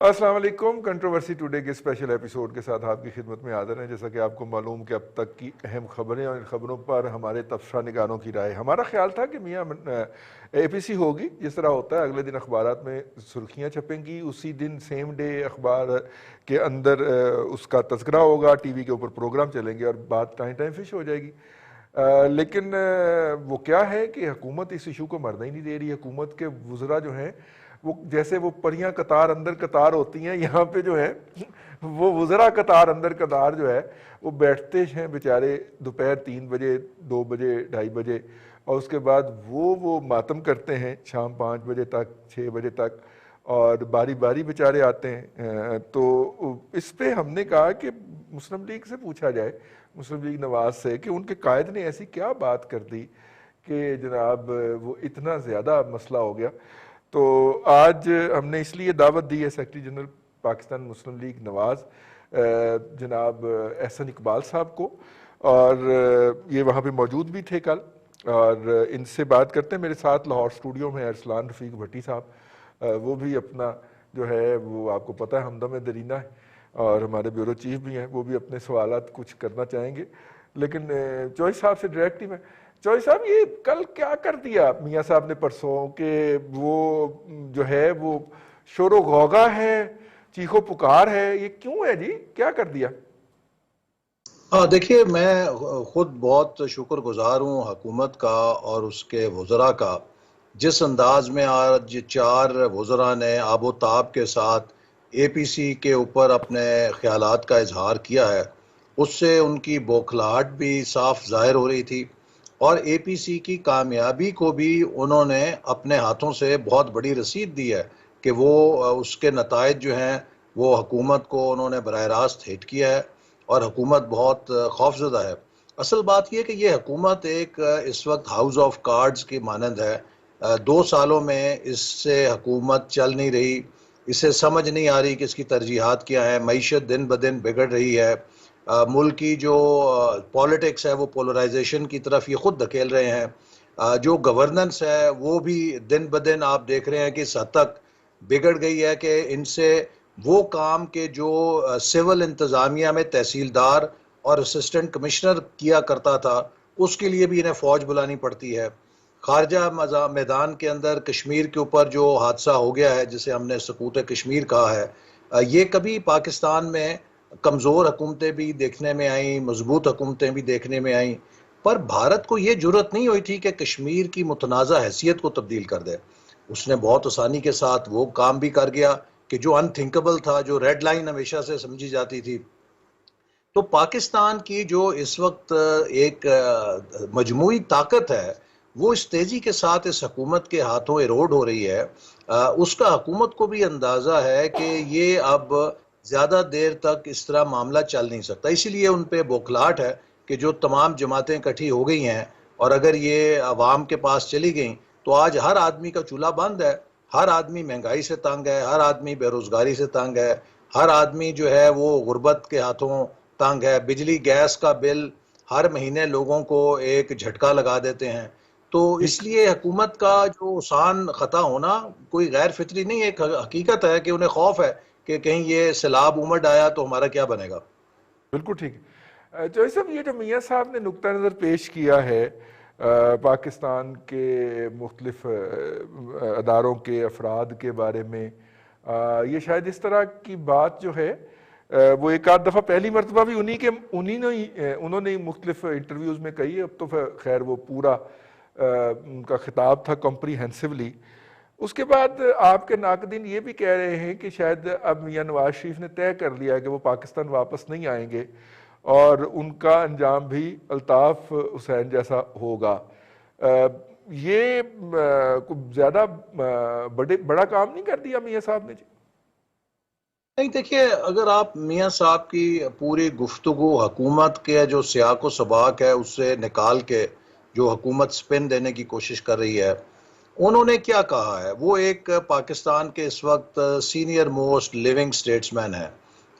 अस्सलाम वालेकुम। Controversy today के स्पेशल एपिसोड के साथ आपकी खिदमत में हाज़िर हैं। जैसा कि आपको मालूम कि अब तक की अहम खबरें और इन खबरों पर हमारे तबसरा निगारों की राय। हमारा ख्याल था कि मियाँ एपीसी होगी, जिस तरह होता है अगले दिन अखबारात में सुर्खियाँ छपेंगी, उसी दिन सेम डे अखबार के अंदर उसका तज़किरा होगा, टीवी के ऊपर प्रोग्राम चलेंगे और बात टाइम टाइम फिश हो जाएगी। लेकिन वो क्या है कि हुकूमत इस इशू को मरना ही नहीं दे रही। हुकूमत के वज़रा जो हैं वो जैसे वो परियां कतार अंदर कतार होती हैं, यहाँ पे जो है वो वज़रा कतार अंदर कतार जो है वो बैठते हैं बेचारे दोपहर 3 बजे, 2 बजे, 2:30 बजे, और उसके बाद वो मातम करते हैं शाम 5 बजे तक, 6 बजे तक, और बारी बारी बेचारे आते हैं। तो इस पे हमने कहा कि मुस्लिम लीग से पूछा जाए, मुस्लिम लीग नवाज से, कि उनके कायद ने ऐसी क्या बात कर दी कि जनाब वो इतना ज़्यादा मसला हो गया। तो आज हमने इसलिए दावत दी है secretary general Pakistan Muslim league Nawaz जनाब एहसन इकबाल साहब को, और ये वहाँ पे मौजूद भी थे कल, और इनसे बात करते हैं। मेरे साथ लाहौर स्टूडियो में अरसलान रफ़ीक भट्टी साहब, वो भी अपना जो है वो आपको पता है हमदम दरीना है, और हमारे ब्यूरो चीफ भी हैं, वो भी अपने सवालात कुछ करना चाहेंगे। लेकिन चौधरी साहब से डायरेक्ट ही मैं, चौधरी साहब ये कल क्या कर दिया मियाँ साहब ने परसों के, वो जो है वो शोरो गौगा है, चीखो पुकार है, ये क्यों है जी, क्या कर दिया? हाँ, देखिए, मैं खुद बहुत शुक्रगुजार हूँ हुकूमत का और उसके वज़रा का। जिस अंदाज में आज 4 वज़रा ने आबोताब के साथ एपीसी के ऊपर अपने ख्यालात का इजहार किया है, उससे उनकी बौखलाहट भी साफ ज़ाहिर हो रही थी। और एपीसी की कामयाबी को भी उन्होंने अपने हाथों से बहुत बड़ी रसीद दी है कि वो उसके नताइज जो हैं वो हुकूमत को उन्होंने बराह रास्त हिट किया है और हुकूमत बहुत खौफजदा है। असल बात यह कि ये हुकूमत एक इस वक्त हाउस ऑफ कार्ड्स की मानंद है। 2 सालों में इससे हुकूमत चल नहीं रही, इसे समझ नहीं आ रही कि इसकी तरजीहात क्या है। मईशत दिन ब दिन बिगड़ रही है। मुल्क की जो पॉलिटिक्स है वो पोलराइजेशन की तरफ ये खुद धकेल रहे हैं। जो गवर्नेंस है वो भी दिन ब दिन आप देख रहे हैं कि इस हद तक बिगड़ गई है कि इनसे वो काम के जो सिविल इंतज़ामिया में तहसीलदार और असिस्टेंट कमिश्नर किया करता था, उसके लिए भी इन्हें फ़ौज बुलानी पड़ती है। खारजा मैदान के अंदर कश्मीर के ऊपर जो हादसा हो गया है, जिसे हमने सकूत कश्मीर कहा है, ये कभी पाकिस्तान में कमज़ोर हुकूमतें भी देखने में आईं, मजबूत हुकूमतें भी देखने में आईं, पर भारत को ये जुर्रत नहीं हुई थी कि कश्मीर की मुतनाज़ा हैसियत को तब्दील कर दे। उसने बहुत आसानी के साथ वो काम भी कर गया कि जो अनथिंकेबल था, जो रेड लाइन हमेशा से समझी जाती थी। तो पाकिस्तान की जो इस वक्त एक मजमूई ताकत है, वो इस तेज़ी के साथ इस हुकूमत के हाथों इरोड हो रही है। उसका हुकूमत को भी अंदाज़ा है कि ये अब ज़्यादा देर तक इस तरह मामला चल नहीं सकता। इसीलिए उन पे बौखलाहट है कि जो तमाम जमातें इकट्ठी हो गई हैं, और अगर ये अवाम के पास चली गई तो आज हर आदमी का चूल्हा बंद है। हर आदमी महंगाई से तंग है, हर आदमी बेरोज़गारी से तंग है, हर आदमी जो है वो गुर्बत के हाथों तंग है। बिजली गैस का बिल हर महीने लोगों को एक झटका लगा देते हैं। तो ठीक, इसलिए हुकूमत का जो शान खता होना कोई गैर फितरी नहीं, एक हकीकत है कि उन्हें खौफ है कि कहीं ये सैलाब उमड़ आया तो हमारा क्या बनेगा। बिल्कुल ठीक। चौधरी साहब, ये जो मियाँ साहब ने नुक्ता नज़र पेश किया है पाकिस्तान के मुख्तलिफ अदारों के अफराद के बारे में, ये शायद इस तरह की बात जो है वो एक आध दफ़ा पहली मरतबा भी उन्होंने ही मुख्तलिफ इंटरव्यूज़ में कही है। अब तो खैर वो पूरा उनका खिताब था कॉम्प्रीहेंसिवली। उसके बाद आपके नाकदीन ये भी कह रहे हैं कि शायद अब मियाँ नवाज शरीफ ने तय कर लिया है कि वो पाकिस्तान वापस नहीं आएंगे, और उनका अंजाम भी अल्ताफ़ हुसैन जैसा होगा। ये कुछ ज़्यादा बड़ा काम नहीं कर दिया मियाँ साहब ने जी? नहीं, देखिए, अगर आप मियाँ साहब की पूरी गुफ्तगू हुकूमत के जो सियाक व सबाक है उससे निकाल के जो हुकूमत स्पिन देने की कोशिश कर रही है, उन्होंने क्या कहा है। वो एक पाकिस्तान के इस वक्त सीनियर मोस्ट लिविंग स्टेट्समैन है।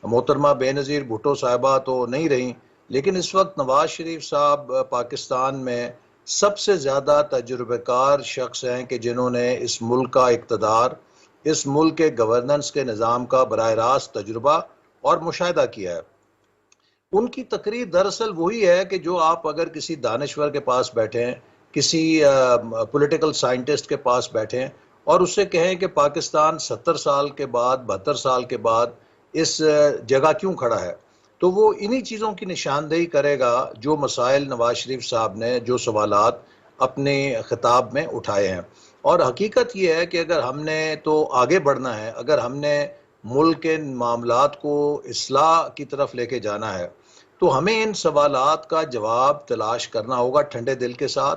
मोहतरमा बेनज़ीर भुट्टो साहिबा तो नहीं रही, लेकिन इस वक्त नवाज शरीफ साहब पाकिस्तान में सबसे ज़्यादा तजुर्बेकार शख्स हैं कि जिन्होंने इस मुल्क का इक़्तिदार इस मुल्क के गवर्नेंस के निज़ाम का बराह रास्त तजुर्बा और मुशाहिदा किया है। उनकी तकरीर दरअसल वही है कि जो आप अगर किसी दानश्वर के पास बैठें, किसी पॉलिटिकल साइंटिस्ट के पास बैठें और उससे कहें कि पाकिस्तान 70 साल के बाद, 72 साल के बाद इस जगह क्यों खड़ा है, तो वो इन्हीं चीज़ों की निशानदेही करेगा जो मसाइल नवाज शरीफ साहब ने, जो सवालात अपने खिताब में उठाए हैं। और हकीकत ये है कि अगर हमने तो आगे बढ़ना है, अगर हमने मुल्क के मामलात को इस्लाह की तरफ लेके जाना है, तो हमें इन सवालात का जवाब तलाश करना होगा ठंडे दिल के साथ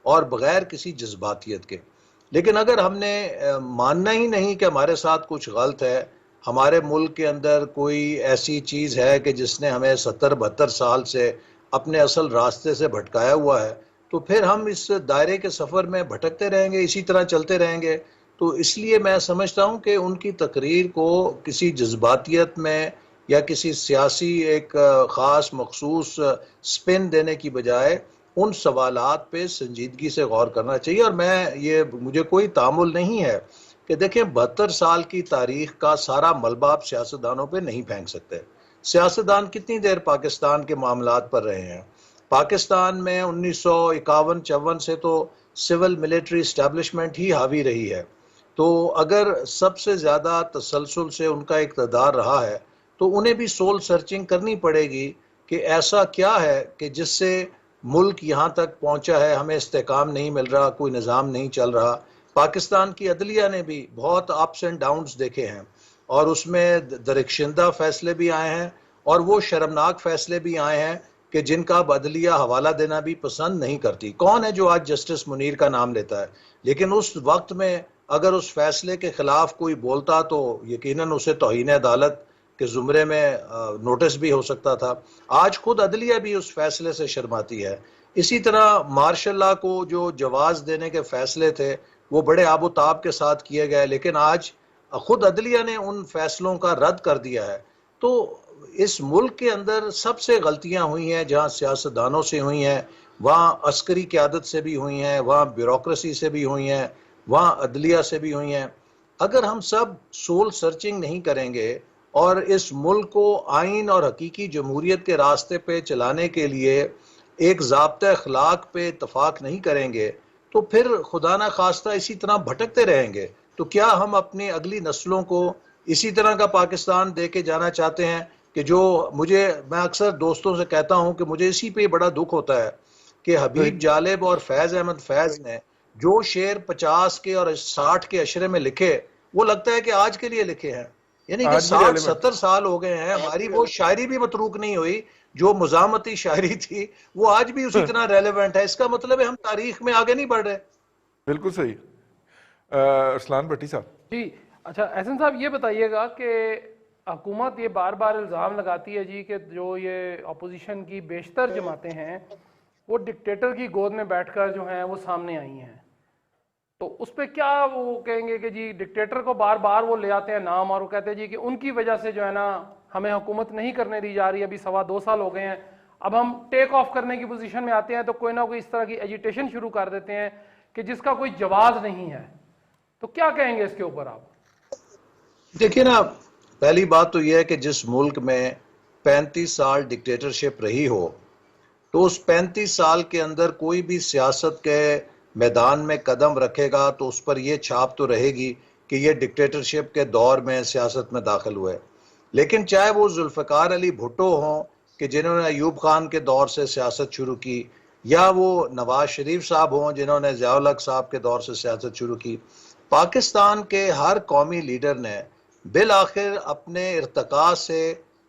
और बग़ैर किसी जज्बातियत के। लेकिन अगर हमने मानना ही नहीं कि हमारे साथ कुछ गलत है, हमारे मुल्क के अंदर कोई ऐसी चीज़ है कि जिसने हमें 70-72 साल से अपने असल रास्ते से भटकाया हुआ है, तो फिर हम इस दायरे के सफ़र में भटकते रहेंगे, इसी तरह चलते रहेंगे। तो इसलिए मैं समझता हूँ कि उनकी तकरीर को किसी जज्बातियत में या किसी सियासी एक ख़ास मखसूस स्पिन देने की बजाय उन सवालात पे संजीदगी से गौर करना चाहिए। और मुझे कोई तामुल नहीं है कि देखें, 72 साल की तारीख का सारा मलबा आप सियासतदानों पे नहीं फेंक सकते। सियासतदान कितनी देर पाकिस्तान के मामलात पर रहे हैं? पाकिस्तान में 1951-54 से तो सिविल मिलिट्री इस्टेब्लिशमेंट ही हावी रही है। तो अगर सबसे ज़्यादा तसलसल से उनका इक़्तिदार रहा है, तो उन्हें भी सोल सर्चिंग करनी पड़ेगी कि ऐसा क्या है कि जिससे मुल्क यहाँ तक पहुँचा है, हमें इस्तेकाम नहीं मिल रहा, कोई निज़ाम नहीं चल रहा। पाकिस्तान की अदलिया ने भी बहुत अप्स एंड डाउन्स देखे हैं और उसमें दरिक्शिंदा फैसले भी आए हैं और वो शर्मनाक फैसले भी आए हैं कि जिनका अदलिया हवाला देना भी पसंद नहीं करती। कौन है जो आज जस्टिस मुनीर का नाम लेता है? लेकिन उस वक्त में अगर उस फैसले के खिलाफ कोई बोलता तो यकीनन उसे तौहीन अदालत के ज़ुमरे में नोटिस भी हो सकता था। आज खुद अदलिया भी उस फैसले से शर्माती है। इसी तरह मार्शल लॉ को जो जवाज़ देने के फैसले थे वो बड़े आबोताब के साथ किए गए, लेकिन आज खुद अदलिया ने उन फैसलों का रद्द कर दिया है। तो इस मुल्क के अंदर सबसे गलतियां हुई हैं, जहां सियासतदानों से हुई हैं, वहां अस्करी क़यादत से भी हुई हैं, वहां ब्यूरोक्रेसी से भी हुई हैं, वहां अदलिया से भी हुई हैं। अगर हम सब सोल सर्चिंग नहीं करेंगे और इस मुल्क को आइन और हकीकी जमहूरियत के रास्ते पे चलाने के लिए एक ज़ाब्ता अखलाक पे इतफाक़ नहीं करेंगे, तो फिर खुदा ना खास्ता इसी तरह भटकते रहेंगे। तो क्या हम अपनी अगली नस्लों को इसी तरह का पाकिस्तान दे के जाना चाहते हैं कि जो मैं अक्सर दोस्तों से कहता हूं कि मुझे इसी पे बड़ा दुख होता है कि हबीब जालिब और फैज़ अहमद फैज़ ने जो शेर 50 के और 60 के अशरे में लिखे, वो लगता है कि आज के लिए लिखे हैं। यानी कि आज भी 60-70 साल हो गए हैं, हमारी वो शायरी भी मतरूक नहीं हुई, जो मुजामती शायरी थी वो आज भी उसी तरह रेलेवेंट है। इसका मतलब है हम तारीख में आगे नहीं बढ़ रहे। बिल्कुल सही। अरसलान भट्टी साहब जी। अच्छा एहसन साहब, ये बताइएगा कि हुकूमत ये बार बार इल्ज़ाम लगाती है जी कि जो ये अपोजिशन की बेशतर जमातें हैं वो डिक्टेटर की गोद में बैठकर जो हैं वो सामने आई हैं, तो उस पर क्या वो कहेंगे कि जी डिक्टेटर को बार बार वो ले आते हैं नाम और वो कहते हैं जी कि उनकी वजह से जो है ना हमें हुकूमत नहीं करने दी जा रही, अभी 2.25 साल हो गए हैं, अब हम टेक ऑफ करने की पोजीशन में आते हैं तो कोई ना कोई इस तरह की एजिटेशन शुरू कर देते हैं कि जिसका कोई जवाब नहीं है। तो क्या कहेंगे इसके ऊपर आप? देखिए ना, पहली बात तो यह है कि जिस मुल्क में 35 साल डिक्टेटरशिप रही हो, तो उस 35 साल के अंदर कोई भी सियासत के मैदान में कदम रखेगा तो उस पर यह छाप तो रहेगी कि यह डिक्टेटरशिप के दौर में सियासत में दाखिल हुए। लेकिन चाहे वो जुल्फ़िकार अली भुट्टो हों कि जिन्होंने अयूब खान के दौर से सियासत शुरू की, या वो नवाज शरीफ साहब हों जिन्होंने ज़िया-उल हक साहब के दौर से सियासत शुरू की, पाकिस्तान के हर कौमी लीडर ने बिल आखिर अपने इर्तका से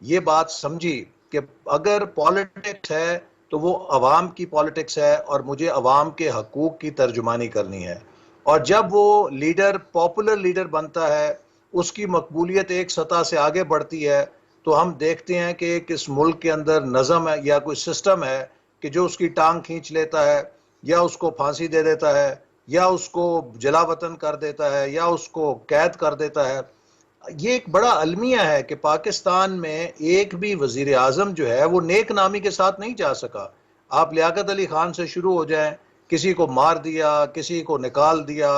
ये बात समझी कि अगर पॉलिटिक्स है तो वो अवाम की पॉलिटिक्स है और मुझे अवाम के हकूक़ की तर्जुमानी करनी है। और जब वो लीडर पॉपुलर लीडर बनता है, उसकी मकबूलियत एक सतह से आगे बढ़ती है, तो हम देखते हैं कि किस मुल्क के अंदर नज़म है या कोई सिस्टम है कि जो उसकी टांग खींच लेता है या उसको फांसी दे देता है या उसको जलावतन कर देता है या उसको कैद कर देता है। ये एक बड़ा अलमिया है कि पाकिस्तान में एक भी वजीर आज़म जो है वो नेक नामी के साथ नहीं जा सका। आप लियाकत अली खान से शुरू हो जाएं, किसी को मार दिया, किसी को निकाल दिया,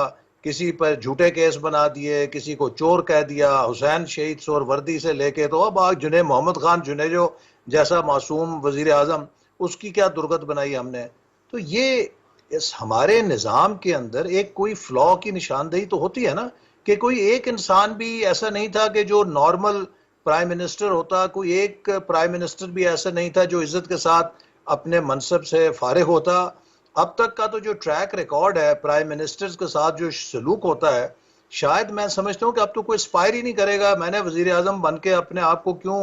किसी पर झूठे केस बना दिए, किसी को चोर कह दिया, हुसैन शहीद सोहरवर्दी से लेके तो अब आज जुनैद मोहम्मद खान जुनेजो जैसा मासूम वजीर आजम, उसकी क्या दुर्गत बनाई हमने। तो ये इस हमारे निज़ाम के अंदर एक कोई फ्लॉ की निशानदेही तो होती है ना, कि कोई एक इंसान भी ऐसा नहीं था कि जो नॉर्मल प्राइम मिनिस्टर होता, कोई एक प्राइम मिनिस्टर भी ऐसा नहीं था जो इज्जत के साथ अपने मनसब से फारिग होता। अब तक का तो जो ट्रैक रिकॉर्ड है प्राइम मिनिस्टर्स के साथ जो सलूक होता है, शायद मैं समझता हूँ कि अब तो कोई एक्सपायर ही नहीं करेगा। मैंने वजीर आजम बन के अपने आप को क्यों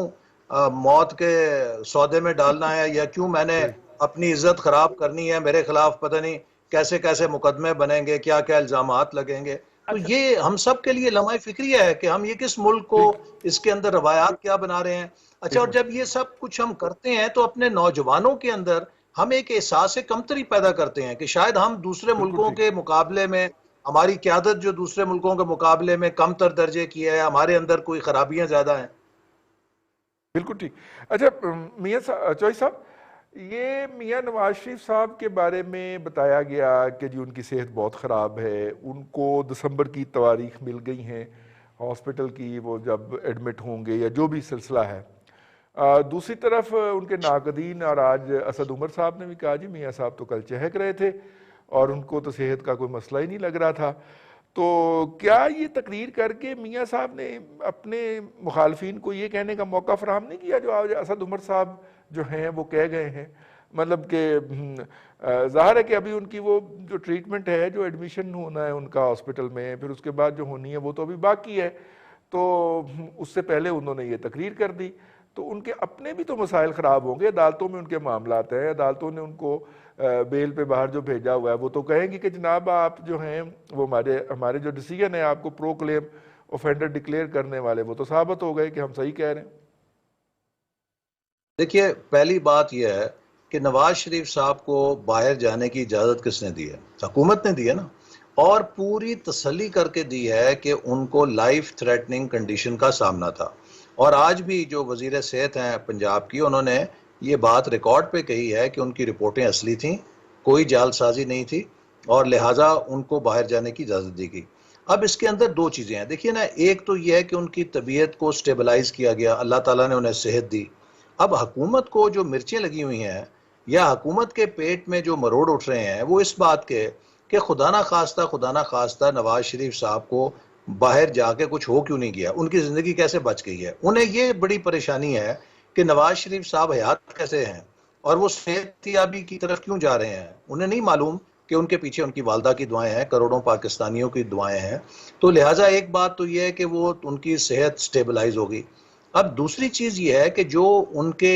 मौत के सौदे में डालना है, या क्यों मैंने सही। अपनी इज्जत खराब करनी है, मेरे खिलाफ पता नहीं कैसे कैसे मुकदमे बनेंगे, क्या क्या इल्जामात लगेंगे। तो अच्छा, ये हम सब के लिए लम्हा फिक्रिया है कि हम ये किस मुल्क को, ठीक। इसके अंदर रवायात क्या बना रहे हैं। अच्छा, ठीक और है। जब ये सब कुछ हम करते हैं तो अपने नौजवानों के अंदर हम एक एहसास कमतरी पैदा करते हैं कि शायद हम दूसरे बिल्कुल मुल्कों ठीक। के मुकाबले में, हमारी क्यादत जो दूसरे मुल्कों के मुकाबले में कम तर दर्जे की है, हमारे अंदर कोई खराबियां ज्यादा हैं। बिल्कुल ठीक। अच्छा, चौधरी साहब, ये मियां नवाज शरीफ साहब के बारे में बताया गया कि जी उनकी सेहत बहुत ख़राब है, उनको दिसंबर की तवारीख मिल गई हैं हॉस्पिटल की, वो जब एडमिट होंगे या जो भी सिलसिला है। दूसरी तरफ उनके नाकदीन और आज असद उमर साहब ने भी कहा जी मियां साहब तो कल चहक रहे थे और उनको तो सेहत का कोई मसला ही नहीं लग रहा था। तो क्या ये तकरीर करके मियां साहब ने अपने मुखालफिन को ये कहने का मौका फराहम नहीं किया जो आज असद उमर साहब जो हैं वो कह गए हैं? मतलब कि ज़ाहिर है कि अभी उनकी वो जो ट्रीटमेंट है, जो एडमिशन होना है उनका हॉस्पिटल में, फिर उसके बाद जो होनी है वो तो अभी बाकी है। तो उससे पहले उन्होंने ये तकरीर कर दी, तो उनके अपने भी तो मसाइल ख़राब होंगे। अदालतों में उनके मामलात हैं, अदालतों ने उनको बेल पे बाहर जो भेजा हुआ है वो तो कहेंगे कि जनाब आप जो हैं वो हमारे जो डिसीजन है आपको प्रो क्लेम ऑफेंडर डिक्लेयर करने वाले वो तो साबित हो गए कि हम सही कह रहे हैं। देखिए, पहली बात यह है कि नवाज शरीफ साहब को बाहर जाने की इजाज़त किसने दी है? हुकूमत ने दी है ना, और पूरी तसल्ली करके दी है कि उनको लाइफ थ्रेटनिंग कंडीशन का सामना था। और आज भी जो वजीर सेहत हैं पंजाब की, उन्होंने ये बात रिकॉर्ड पे कही है कि उनकी रिपोर्टें असली थीं, कोई जालसाजी नहीं थी, और लिहाजा उनको बाहर जाने की इजाज़त दी गई। अब इसके अंदर दो चीज़ें हैं, देखिए ना, एक तो यह है कि उनकी तबीयत को स्टेबलाइज किया गया, अल्लाह ताला ने उन्हें सेहत दी। अब हुकूमत को जो मिर्चें लगी हुई हैं, या हुकूमत के पेट में जो मरोड़ उठ रहे हैं, वो इस बात के कि खुदा ना खास्ता नवाज शरीफ साहब को बाहर जाके कुछ हो क्यों नहीं गया, उनकी ज़िंदगी कैसे बच गई है। उन्हें ये बड़ी परेशानी है कि नवाज शरीफ साहब हयात कैसे हैं और वो सेहतियाबी की तरफ क्यों जा रहे हैं। उन्हें नहीं मालूम कि उनके पीछे उनकी वालदा की दुआएं हैं, करोड़ों पाकिस्तानियों की दुआएं हैं। तो लिहाजा एक बात तो यह है कि वो उनकी सेहत स्टेबलाइज होगी। अब दूसरी चीज़ ये है कि जो उनके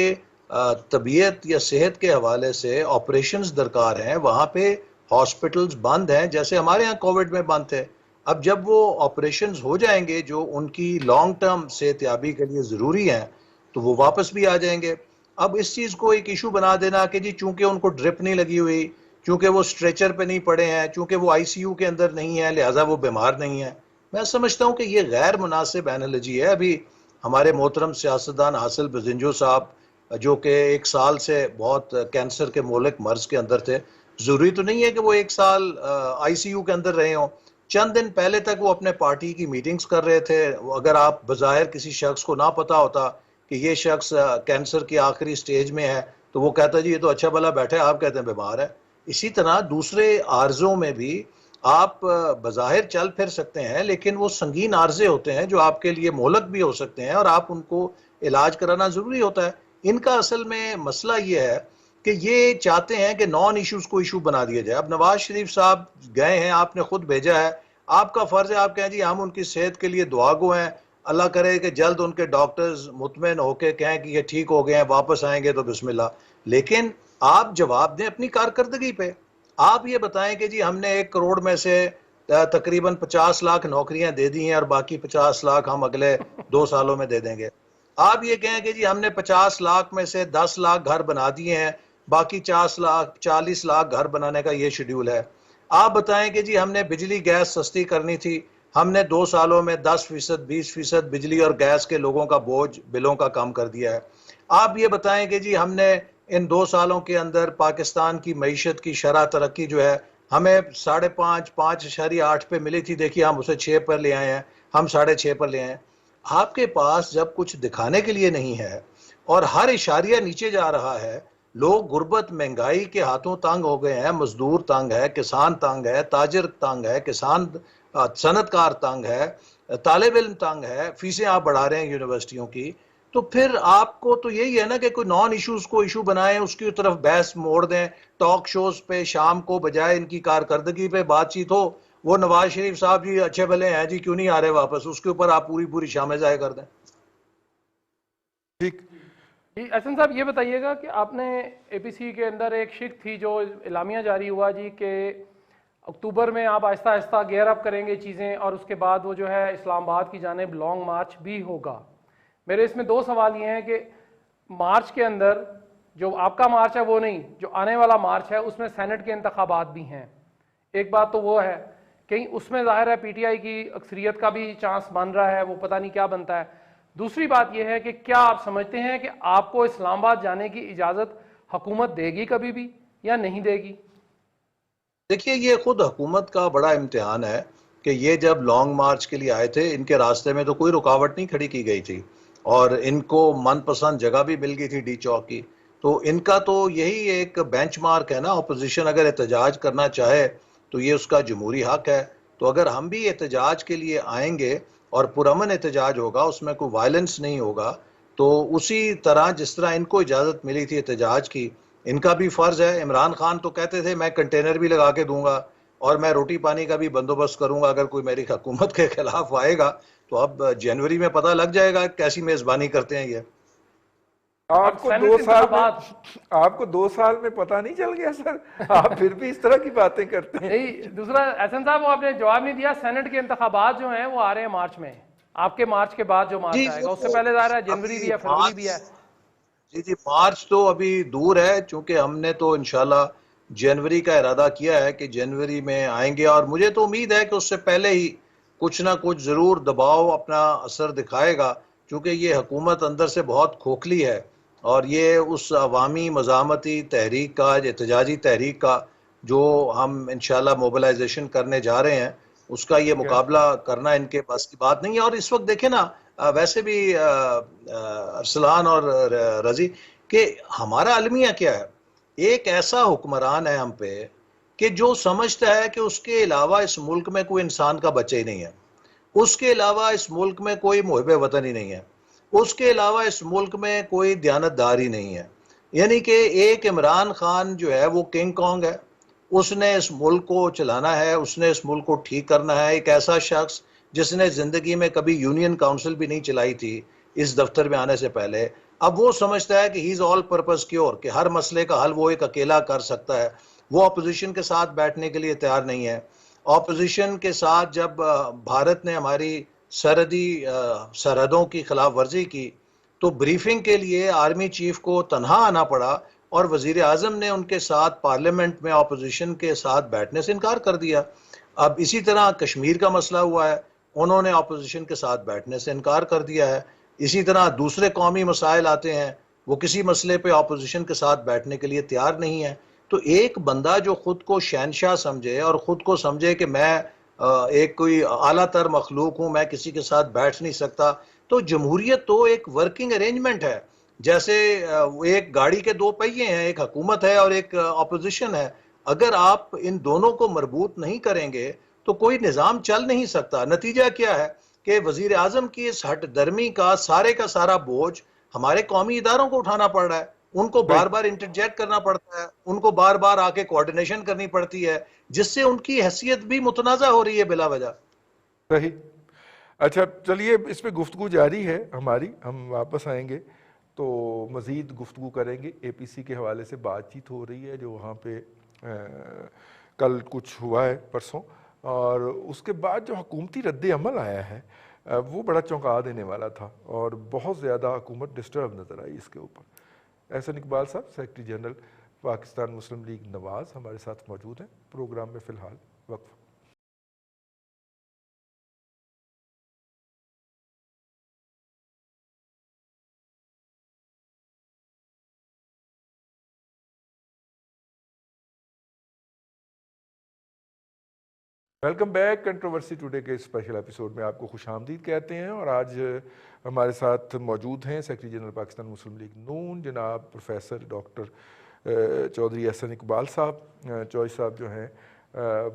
तबीयत या सेहत के हवाले से ऑपरेशंस दरकार हैं, वहाँ पे हॉस्पिटल्स बंद हैं, जैसे हमारे यहाँ कोविड में बंद थे। अब जब वो ऑपरेशंस हो जाएंगे जो उनकी लॉन्ग टर्म सेहतयाबी के लिए ज़रूरी हैं, तो वो वापस भी आ जाएंगे। अब इस चीज़ को एक इशू बना देना कि जी चूंकि उनको ड्रिप नहीं लगी हुई, चूंकि वो स्ट्रेचर पे नहीं पड़े हैं, चूंकि वो आईसीयू के अंदर नहीं है, लिहाजा वो बीमार नहीं है, मैं समझता हूँ कि ये गैर मुनासिब एनालॉजी है। अभी हमारे मोहतरम सियासतदान हासिल बजिंजो साहब, जो कि एक साल से बहुत कैंसर के मोहलिक मर्ज के अंदर थे, ज़रूरी तो नहीं है कि वो एक साल आईसीयू के अंदर रहे हों। चंद दिन पहले तक वो अपने पार्टी की मीटिंग्स कर रहे थे। अगर आप बज़ाहिर किसी शख्स को ना पता होता कि ये शख्स कैंसर की आखिरी स्टेज में है, तो वो कहता जी ये तो अच्छा भला बैठा है, आप कहते हैं बीमार है। इसी तरह दूसरे आर्जों में भी आप बज़ाहिर चल फिर सकते हैं, लेकिन वो संगीन आर्जे होते हैं जो आपके लिए मोहलक भी हो सकते हैं और आप उनको इलाज कराना ज़रूरी होता है। इनका असल में मसला ये है कि ये चाहते हैं कि नॉन इश्यूज़ को इशू बना दिया जाए। अब नवाज शरीफ साहब गए हैं, आपने खुद भेजा है, आपका फ़र्ज़ है आप कहें जी हम उनकी सेहत के लिए दुआ गो हैं, अल्लाह करे कि जल्द उनके डॉक्टर्स मुतमईन होकर कहें कि ये ठीक हो गए हैं, वापस आएंगे तो बिस्मिल्लाह। लेकिन आप जवाब दें अपनी कारकर्दगी पे। आप ये बताएं कि जी हमने 1 करोड़ में से तकरीबन 50 लाख नौकरियां दे दी हैं और बाकी 50 लाख हम अगले 2 सालों में दे देंगे। आप ये कहें कि जी हमने 50 लाख में से 10 लाख घर बना दिए हैं, बाकी 40 लाख घर बनाने का ये शेड्यूल है। आप बताएं कि जी हमने बिजली गैस सस्ती करनी थी, हमने 2 सालों में 10%, 20% बिजली और गैस के लोगों का बोझ बिलों का कम कर दिया है। आप ये बताएं कि जी हमने इन 2 सालों के अंदर पाकिस्तान की मईशत की शरह तरक्की जो है, हमें 5.5, 5.8 पे मिली थी, देखिए हम उसे 6 पर ले आए हैं, हम 6.5 पर ले आए हैं। आपके पास जब कुछ दिखाने के लिए नहीं है और हर इशारिया नीचे जा रहा है, लोग गुर्बत महंगाई के हाथों तंग हो गए हैं, मजदूर तंग है, किसान तंग है, ताजिर तंग है, किसान सनतकार तंग है, तालिब इल्म तंग है, फीसें आप बढ़ा रहे हैं यूनिवर्सिटियों की, तो फिर आपको तो यही है ना कि कोई नॉन इश्यूज को इशू बनाएं, उसकी तरफ बहस मोड़ दें, टॉक शोज पे शाम को बजाय इनकी कारकर्दगी पे बातचीत हो। वो नवाज शरीफ साहब जी अच्छे भले हैं जी, क्यों नहीं आ रहे वापस, उसके ऊपर आप पूरी पूरी शामें जाया कर दें। ठीक। जी एहसन साहब, ये बताइएगा कि आपने एपीसी के अंदर एक शिक थी जो इलामिया जारी हुआ जी कि अक्टूबर में आप आहिस्ता आहिस्ता गेयर अप करेंगे चीज़ें और उसके बाद वो जो है इस्लामाबाद की जानिब लॉन्ग मार्च भी होगा। मेरे इसमें दो सवाल ये हैं कि मार्च के अंदर जो आपका मार्च है वो नहीं, जो आने वाला मार्च है उसमें सेनेट के इंतखाबात भी हैं। एक बात तो वो है, कहीं उसमें जाहिर है पीटीआई की अक्सरियत का भी चांस बन रहा है, वो पता नहीं क्या बनता है। दूसरी बात यह है कि क्या आप समझते हैं कि आपको इस्लामाबाद जाने की इजाज़त हुकूमत देगी कभी भी या नहीं देगी? देखिए, ये खुद हुकूमत का बड़ा इम्तिहान है कि ये जब लॉन्ग मार्च के लिए आए थे, इनके रास्ते में तो कोई रुकावट नहीं खड़ी की गई थी और इनको मनपसंद जगह भी मिल गई थी डी चौक की। तो इनका तो यही एक बेंचमार्क है ना, अपोजिशन अगर एहतजाज करना चाहे तो ये उसका जमहूरी हक है। तो अगर हम भी एहतजाज के लिए आएंगे और पुरअमन एहतजाज होगा, उसमें कोई वायलेंस नहीं होगा, तो उसी तरह जिस तरह इनको इजाज़त मिली थी एहतजाज की, इनका भी फर्ज है। इमरान खान तो कहते थे मैं कंटेनर भी लगा के दूंगा और मैं रोटी पानी का भी बंदोबस्त करूंगा अगर कोई मेरी हुकूमत के खिलाफ आएगा। तो अब जनवरी में पता लग जाएगा कैसी मेजबानी करते हैं ये। अब आपको सेनेट 2 साल में, इंतखाबात आपको 2 साल में पता नहीं चल गया सर? आप फिर भी इस तरह की बातें करते हैं। नहीं, दूसरा एहसन साहब वो आपने जवाब नहीं दिया। सेनेट के इंतखाबात जो हैं वो आ रहे हैं मार्च में, आपके मार्च के बाद जो मार्च जी आएगा, वो उससे तो पहले ज़ाहिर है जनवरी अभी भी है, फरवरी भी मार्च, है। जी जी मार्च तो अभी दूर है, क्योंकि हमने तो इंशाल्लाह जनवरी का इरादा किया है कि जनवरी में आएंगे और मुझे तो उम्मीद है कि उससे पहले ही कुछ ना कुछ ज़रूर दबाव अपना असर दिखाएगा, क्योंकि ये हुकूमत अंदर से बहुत खोखली है और ये उस अवामी मज़ामती तहरीक का, एहतजाजी तहरीक का जो हम इंशाल्लाह मोबिलाइजेशन करने जा रहे हैं, उसका ये ठीक है। मुकाबला करना इनके बस की बात नहीं है। और इस वक्त देखें ना, वैसे भी अरसलान और रजी कि हमारा अलमिया क्या है, एक ऐसा हुक्मरान है हम पे कि जो समझता है कि उसके अलावा इस मुल्क में कोई इंसान का बच्चा ही नहीं है, उसके अलावा इस मुल्क में कोई मुहिब वतन ही नहीं है, उसके अलावा इस मुल्क में कोई दयानतदार ही नहीं है। यानी कि एक इमरान खान जो है वो किंग कॉन्ग है, उसने इस मुल्क को चलाना है, उसने इस मुल्क को ठीक करना है। एक ऐसा शख्स जिसने ज़िंदगी में कभी यूनियन काउंसिल भी नहीं चलाई थी इस दफ्तर में आने से पहले, अब वो समझता है कि he is all purpose cure, कि हर मसले का हल वो एक अकेला कर सकता है। वो अपोजिशन के साथ बैठने के लिए तैयार नहीं है। ऑपोजिशन के साथ जब भारत ने हमारी सरहदी सरहदों की खिलाफ वर्जी की, तो ब्रीफिंग के लिए आर्मी चीफ को तनहा आना पड़ा और वजीर आजम ने उनके साथ पार्लियामेंट में अपोजिशन के साथ बैठने से इनकार कर दिया। अब इसी तरह कश्मीर का मसला हुआ है, उन्होंने अपोजिशन के साथ बैठने से इनकार कर दिया है। इसी तरह दूसरे कौमी मसाइल आते हैं, वो किसी मसले पे अपोजिशन के साथ बैठने के लिए तैयार नहीं है। तो एक बंदा जो खुद को शहनशाह समझे और खुद को समझे कि मैं एक कोई आला तर मखलूक हूं, मैं किसी के साथ बैठ नहीं सकता, तो जमहूरियत तो एक वर्किंग अरेंजमेंट है। जैसे एक गाड़ी के दो पहिए हैं, एक हुकूमत है और एक अपोजिशन है। अगर आप इन दोनों को मरबूत नहीं करेंगे तो कोई निज़ाम चल नहीं सकता। नतीजा क्या है कि वजीर आजम की इस हट दर्मी का सारा बोझ हमारे कौमी इदारों को उठाना पड़ रहा है। उनको सही। बार बार इंटरजेक्ट करना पड़ता है, उनको बार बार आके कोऑर्डिनेशन करनी पड़ती है, जिससे उनकी हैसियत भी मुतनाज़ा हो रही है बिला वजह। सही। अच्छा चलिए, इस पे गुफ्तगू जारी है हमारी, हम वापस आएंगे तो मज़ीद गुफ्तगू करेंगे। एपीसी के हवाले से बातचीत हो रही है जो वहाँ पे कल कुछ हुआ है परसों, और उसके बाद जो हुकूमती रद्द अमल आया है वो बड़ा चौंका देने वाला था और बहुत ज़्यादा हुकूमत डिस्टर्ब नज़र आई इसके ऊपर। एहसन इकबाल साहब, सेक्रेटरी जनरल पाकिस्तान मुस्लिम लीग नवाज़, हमारे साथ मौजूद हैं प्रोग्राम में। फ़िलहाल वक्फ। Welcome back. कंट्रोवर्सी टुडे के स्पेशल एपिसोड में आपको खुश आमदीद कहते हैं। और आज हमारे साथ मौजूद हैं secretary general Pakistan Muslim league नून जनाब प्रोफेसर डॉक्टर चौधरी एहसन इकबाल साहब। चौधरी साहब जो हैं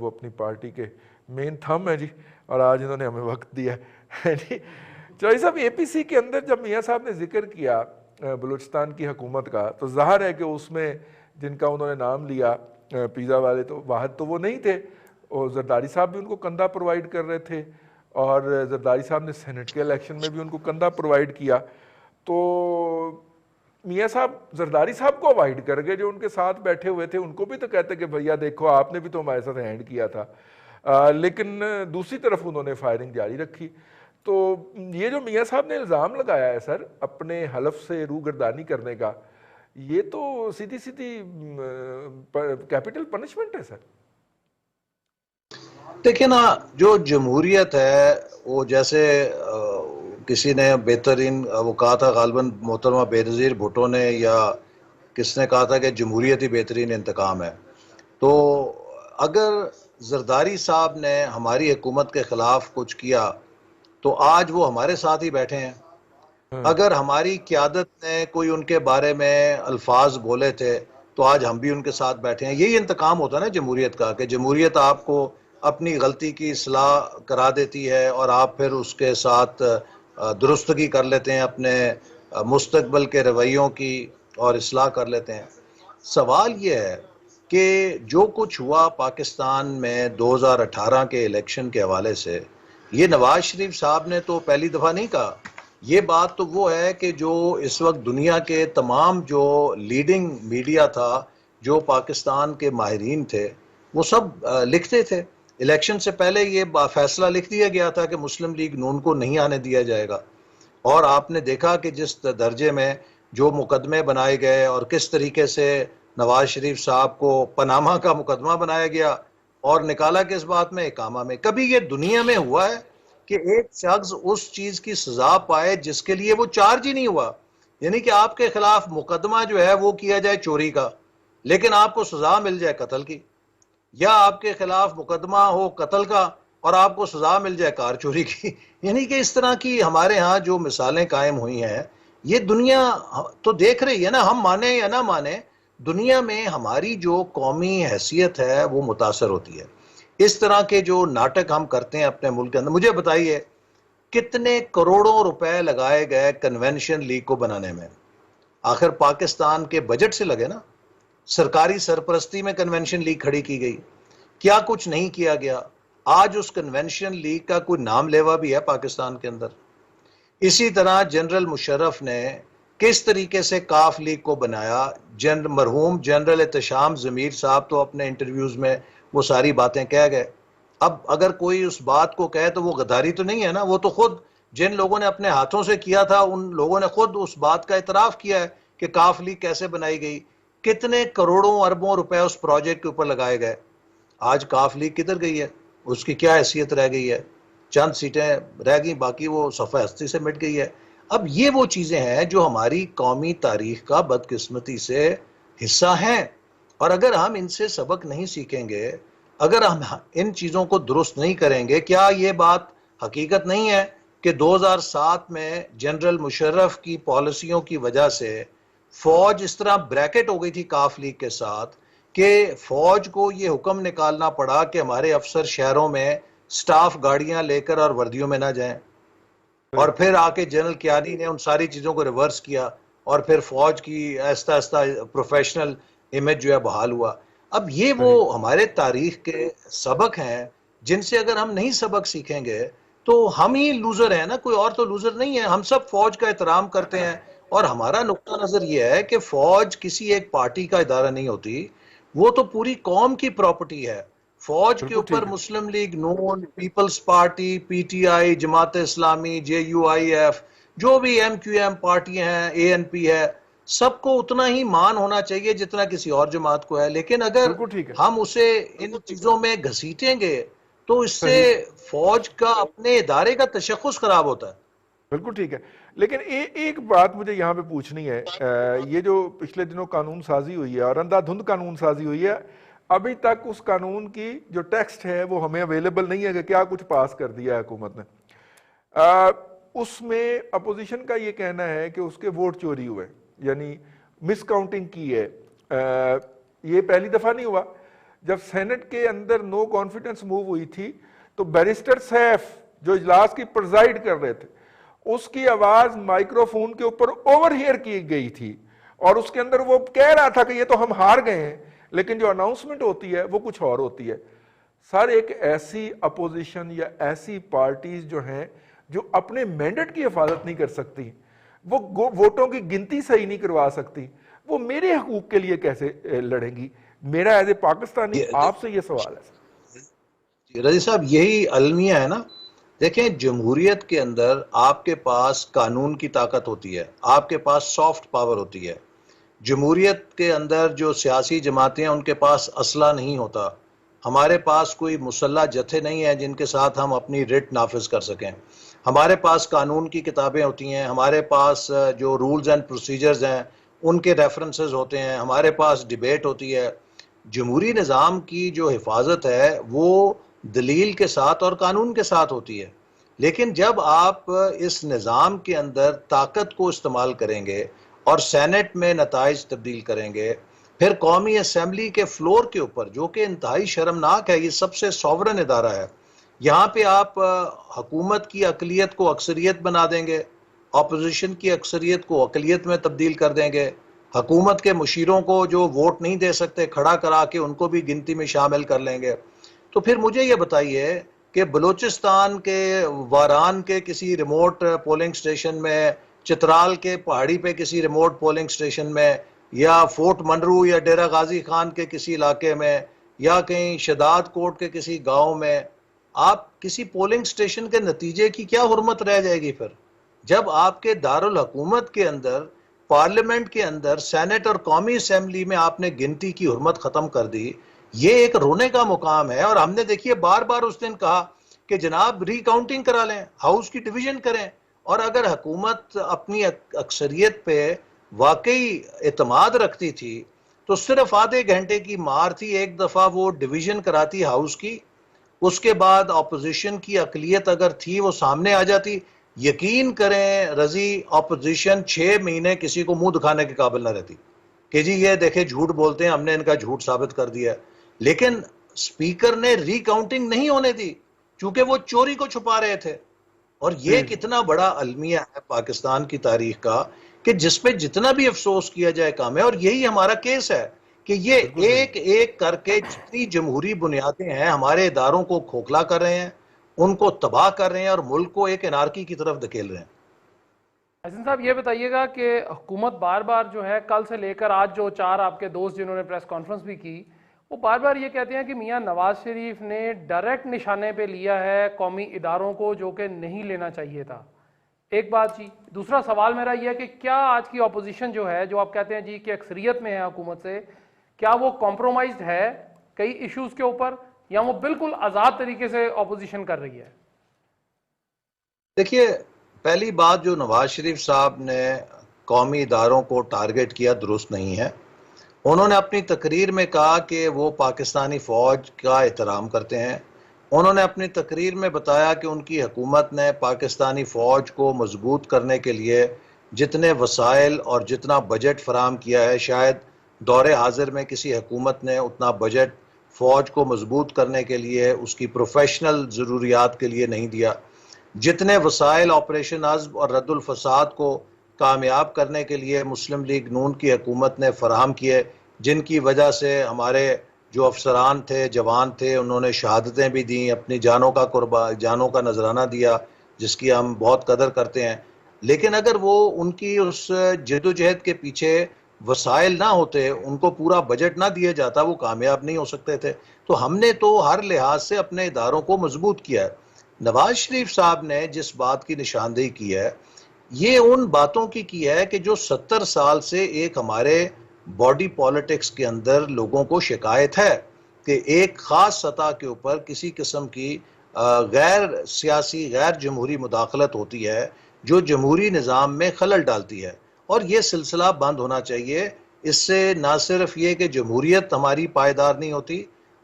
वो अपनी पार्टी के मेन थंब हैं जी, और आज इन्होंने हमें वक्त दिया है जी। चौधरी साहब, APC के अंदर जब मियाँ साहब ने जिक्र किया बलूचिस्तान की हुकूमत का, तो ज़ाहिर है कि उसमें जिनका उन्होंने नाम लिया पिज़्ज़ा वाले, तो वाहद तो वो नहीं थे, और जरदारी साहब भी उनको कंधा प्रोवाइड कर रहे थे, और जरदारी साहब ने सेनेट के इलेक्शन में भी उनको कंधा प्रोवाइड किया। तो मियाँ साहब जरदारी साहब को अवॉइड कर गए, जो उनके साथ बैठे हुए थे उनको भी तो कहते कि भैया देखो आपने भी तो हमारे साथ हैंड किया था, लेकिन दूसरी तरफ उन्होंने फायरिंग जारी रखी। तो ये जो मियाँ साहब ने इल्ज़ाम लगाया है सर अपने हलफ से रूगर्दानी करने का, ये तो सीधी सीधी कैपिटल पनिशमेंट है सर। देखिए ना, जो जमहूरियत है वो जैसे किसी ने बेहतरीन वो कहा था, गालिबन मोहतरमा बेनज़ीर भुट्टो ने या किसने कहा था कि जमहूरियत ही बेहतरीन इंतकाम है। तो अगर जरदारी साहब ने हमारी हुकूमत के ख़िलाफ़ कुछ किया तो आज वो हमारे साथ ही बैठे हैं। अगर हमारी क़यादत ने कोई उनके बारे में अल्फाज बोले थे तो आज हम भी उनके साथ बैठे हैं। यही इंतकाम होता है ना जमहूरियत का, कि जमहूरियत आपको अपनी गलती की इस्लाह करा देती है और आप फिर उसके साथ दुरुस्तगी कर लेते हैं, अपने मुस्तकबिल के रवैयों की और इस्लाह कर लेते हैं। सवाल ये है कि जो कुछ हुआ पाकिस्तान में 2018 के इलेक्शन के हवाले से, ये नवाज शरीफ साहब ने तो पहली दफ़ा नहीं कहा। ये बात तो वो है कि जो इस वक्त दुनिया के तमाम जो लीडिंग मीडिया था, जो पाकिस्तान के माहिरीन थे, वो सब लिखते थे। इलेक्शन से पहले ये फैसला लिख दिया गया था कि मुस्लिम लीग नून को नहीं आने दिया जाएगा। और आपने देखा कि जिस दर्जे में जो मुकदमे बनाए गए और किस तरीके से नवाज शरीफ साहब को पनामा का मुकदमा बनाया गया और निकाला किस बात में, इकामा में। कभी ये दुनिया में हुआ है कि एक शख्स उस चीज की सजा पाए जिसके लिए वो चार्ज ही नहीं हुआ? यानी कि आपके खिलाफ मुकदमा जो है वो किया जाए चोरी का, लेकिन आपको सजा मिल जाए कत्ल की, या आपके खिलाफ मुकदमा हो कत्ल का और आपको सजा मिल जाए कार चोरी की। यानी कि इस तरह की हमारे यहाँ जो मिसालें कायम हुई हैं, ये दुनिया तो देख रही है ना, हम माने या ना माने, दुनिया में हमारी जो कौमी हैसियत है वो मुतासर होती है। इस तरह के जो नाटक हम करते हैं अपने मुल्क के अंदर, मुझे बताइए कितने करोड़ों रुपए लगाए गए कन्वेंशन लीग को बनाने में? आखिर पाकिस्तान के बजट से लगे ना। सरकारी सरपरस्ती में कन्वेंशन लीग खड़ी की गई, क्या कुछ नहीं किया गया। आज उस कन्वेंशन लीग का कोई नाम लेवा भी है पाकिस्तान के अंदर? इसी तरह जनरल मुशर्रफ ने किस तरीके से काफ लीग को बनाया। मरहूम जनरल एहतशाम ज़मीर साहब तो अपने इंटरव्यूज में वो सारी बातें कह गए। अब अगर कोई उस बात को कहे तो वो गद्दारी तो नहीं है ना, वो तो खुद जिन लोगों ने अपने हाथों से किया था उन लोगों ने खुद उस बात का इतराफ किया है कि काफ लीग कैसे बनाई गई, कितने करोड़ों अरबों रुपए उस प्रोजेक्ट के ऊपर लगाए गए। आज काफ लीग किधर गई है? उसकी क्या हैसियत रह गई है? चंद सीटें रह गई, बाकी वो सफ़े हस्ती से मिट गई है। अब ये वो चीज़ें हैं जो हमारी कौमी तारीख का बदकिस्मती से हिस्सा हैं, और अगर हम इनसे सबक नहीं सीखेंगे, अगर हम इन चीज़ों को दुरुस्त नहीं करेंगे, क्या ये बात हकीकत नहीं है कि 2007 में जनरल मुशर्रफ की पॉलिसियों की वजह से फौज इस तरह ब्रैकेट हो गई थी काफ लीग के साथ कि फौज को ये हुक्म निकालना पड़ा कि हमारे अफसर शहरों में स्टाफ गाड़ियां लेकर और वर्दियों में ना जाएं, और फिर आके जनरल कियानी ने उन सारी चीज़ों को रिवर्स किया और फिर फौज की आहिस्ता आहिस्ता प्रोफेशनल इमेज जो है बहाल हुआ। अब ये वो हमारे तारीख के सबक हैं जिनसे अगर हम नहीं सबक सीखेंगे तो हम ही लूजर हैं ना, कोई और तो लूजर नहीं है। हम सब फौज का एहतराम करते हैं और हमारा नुक्ता नजर यह है कि फौज किसी एक पार्टी का इदारा नहीं होती, वो तो पूरी कौम की प्रॉपर्टी है। फौज के ऊपर मुस्लिम लीग नून, peoples party, PTI, Jamaat Islami, JUIF, जो भी MQM पार्टियां हैं, ANP है, सबको उतना ही मान होना चाहिए जितना किसी और जमात को है। लेकिन अगर हम उसे इन चीजों में घसीटेंगे तो इससे फौज का अपने इदारे का तशख्खुस खराब होता है। बिल्कुल ठीक है, लेकिन एक बात मुझे यहाँ पे पूछनी है। ये जो पिछले दिनों कानून साजी हुई है और अंधाधुंध कानून साजी हुई है, अभी तक उस कानून की जो टेक्स्ट है वो हमें अवेलेबल नहीं है कि क्या कुछ पास कर दिया है हुकूमत ने। उसमें अपोजिशन का ये कहना है कि उसके वोट चोरी हुए, यानी मिसकाउंटिंग की है। ये पहली दफ़ा नहीं हुआ। जब सेनेट के अंदर नो कॉन्फिडेंस मूव हुई थी तो बैरिस्टर सैफ जो इजलास की प्रिजाइड कर रहे थे, उसकी आवाज माइक्रोफोन के ऊपर ओवरहियर की गई थी और उसके अंदर वो कह रहा था कि ये तो हम हार गए हैं, लेकिन जो अनाउंसमेंट होती है वो कुछ और होती है। सर, एक ऐसी अपोजिशन या ऐसी पार्टीज जो हैं जो अपने मैंडेट की हिफाजत नहीं कर सकती, वो वोटों की गिनती सही नहीं करवा सकती, वो मेरे हकूक के लिए कैसे लड़ेंगी? मेरा एज ए पाकिस्तानी आपसे ये सवाल है। रजी साहब, यही अलमिया है ना। देखें, जमहूरियत के अंदर आपके पास कानून की ताकत होती है, आपके पास सॉफ्ट पावर होती है। जमहूरियत के अंदर जो सियासी जमातें हैं उनके पास असला नहीं होता। हमारे पास कोई मुसल्ला जत्थे नहीं है जिनके साथ हम अपनी रिट नाफिज कर सकें। हमारे पास कानून की किताबें होती हैं, हमारे पास जो रूल्स एंड प्रोसीजर्स हैं उनके रेफरेंसेस होते हैं, हमारे पास डिबेट होती है। जमहूरी निज़ाम की जो हिफाजत है वो दलील के साथ और कानून के साथ होती है। लेकिन जब आप इस निज़ाम के अंदर ताकत को इस्तेमाल करेंगे और सेनेट में नताइज तब्दील करेंगे, फिर कौमी असम्बली के फ्लोर के ऊपर, जो कि इंतहाई शर्मनाक है, ये सबसे सॉवरन इदारा है, यहाँ पे आप हुकूमत की अकलियत को अक्सरियत बना देंगे, अपोजिशन की अक्सरियत को अकलियत में तब्दील कर देंगे, हुकूमत के मुशीरों को जो वोट नहीं दे सकते खड़ा करा के उनको भी गिनती में शामिल कर लेंगे। तो फिर मुझे ये बताइए कि बलूचिस्तान के वारान के किसी रिमोट पोलिंग स्टेशन में, चित्राल के पहाड़ी पे किसी रिमोट पोलिंग स्टेशन में, या फोर्ट मनरू या डेरा गाजी खान के किसी इलाके में, या कहीं शदाद कोट के किसी गांव में, आप किसी पोलिंग स्टेशन के नतीजे की क्या हुर्मत रह जाएगी फिर, जब आपके दारुल हुकूमत के अंदर, पार्लियामेंट के अंदर, सेनेट और कौमी असम्बली में आपने गिनती की हुर्मत खत्म कर दी। ये एक रोने का मुकाम है। और हमने देखिए बार बार उस दिन कहा कि जनाब रिकाउंटिंग करा लें, हाउस की डिवीजन करें, और अगर हुकूमत अपनी अक्सरियत पे वाकई एतमाद रखती थी तो सिर्फ आधे घंटे की मार थी, एक दफा वो डिवीजन कराती हाउस की, उसके बाद अपोजिशन की अकलियत अगर थी वो सामने आ जाती। यकीन करें रजी, अपोजिशन 6 महीने किसी को मुंह दिखाने के काबिल ना रहती कि जी ये देखे झूठ बोलते हैं, हमने इनका झूठ साबित कर दिया। लेकिन स्पीकर ने रिकाउंटिंग नहीं होने दी क्योंकि वो चोरी को छुपा रहे थे। और ये कितना बड़ा अलमिया है पाकिस्तान की तारीख का कि जिसपे जितना भी अफसोस किया जाए कम है। और यही हमारा केस है कि ये एक एक करके जितनी जमहूरी बुनियादें हैं हमारे इदारों को खोखला कर रहे हैं, उनको तबाह कर रहे हैं और मुल्क को एक एनार्की की तरफ धकेल रहे हैं। हसन साहब, ये बताइएगा कि हुकूमत बार बार जो है, कल से लेकर आज जो 4 आपके दोस्त जिन्होंने प्रेस कॉन्फ्रेंस भी की, वो बार बार ये कहते हैं कि मियां नवाज शरीफ ने डायरेक्ट निशाने पे लिया है कौमी इदारों को, जो कि नहीं लेना चाहिए था। एक बात जी। दूसरा सवाल मेरा यह है कि क्या आज की अपोजिशन जो है, जो आप कहते हैं जी कि अक्सरियत में है हुकूमत से, क्या वो कॉम्प्रोमाइज्ड है कई इश्यूज के ऊपर, या वो बिल्कुल आज़ाद तरीके से अपोजिशन कर रही है? देखिए, पहली बात, जो नवाज शरीफ साहब ने कौमी इदारों को टारगेट किया दुरुस्त नहीं है। उन्होंने अपनी तकरीर में कहा कि वो पाकिस्तानी फ़ौज का एहतराम करते हैं। उन्होंने अपनी तकरीर में बताया कि उनकी हुकूमत ने पाकिस्तानी फ़ौज को मजबूत करने के लिए जितने वसाइल और जितना बजट फराम किया है, शायद दौरे हाजिर में किसी हुकूमत ने उतना बजट फ़ौज को मजबूत करने के लिए, उसकी प्रोफेशनल ज़रूरियात के लिए नहीं दिया। जितने वसाइल ऑपरेशन अज़्ब और रद्दुल फसाद को कामयाब करने के लिए मुस्लिम लीग नून की हुकूमत ने फराहम किए, जिनकी वजह से हमारे जो अफसरान थे, जवान थे, उन्होंने शहादतें भी दी, अपनी जानों का नजराना दिया, जिसकी हम बहुत कदर करते हैं। लेकिन अगर वो उनकी उस जद्दोजहद के पीछे वसाइल ना होते, उनको पूरा बजट ना दिया जाता, वो कामयाब नहीं हो सकते थे। तो हमने तो हर लिहाज से अपने इदारों को मजबूत किया है। नवाज शरीफ साहब ने जिस बात की निशानदेही की है, ये उन बातों की है कि जो 70 साल से एक हमारे बॉडी पॉलिटिक्स के अंदर लोगों को शिकायत है कि एक ख़ास सतह के ऊपर किसी किस्म की गैर सियासी, गैर जमहूरी मुदाखलत होती है जो जमहूरी निज़ाम में खलल डालती है। और ये सिलसिला बंद होना चाहिए। इससे ना सिर्फ ये कि जमहूरियत हमारी पायदार नहीं होती,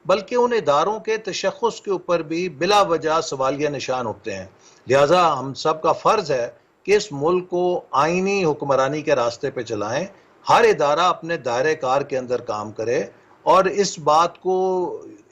बल्कि उन इदारों के तशख़्ख़ुस के ऊपर भी बिला वजह सवालिया निशान उठते हैं। लिहाजा हम सब का फ़र्ज़ है कि इस मुल्क को आइनी हुक्मरानी के रास्ते पे चलाएं, हर इदारा अपने दायरे कार के अंदर काम करे और इस बात को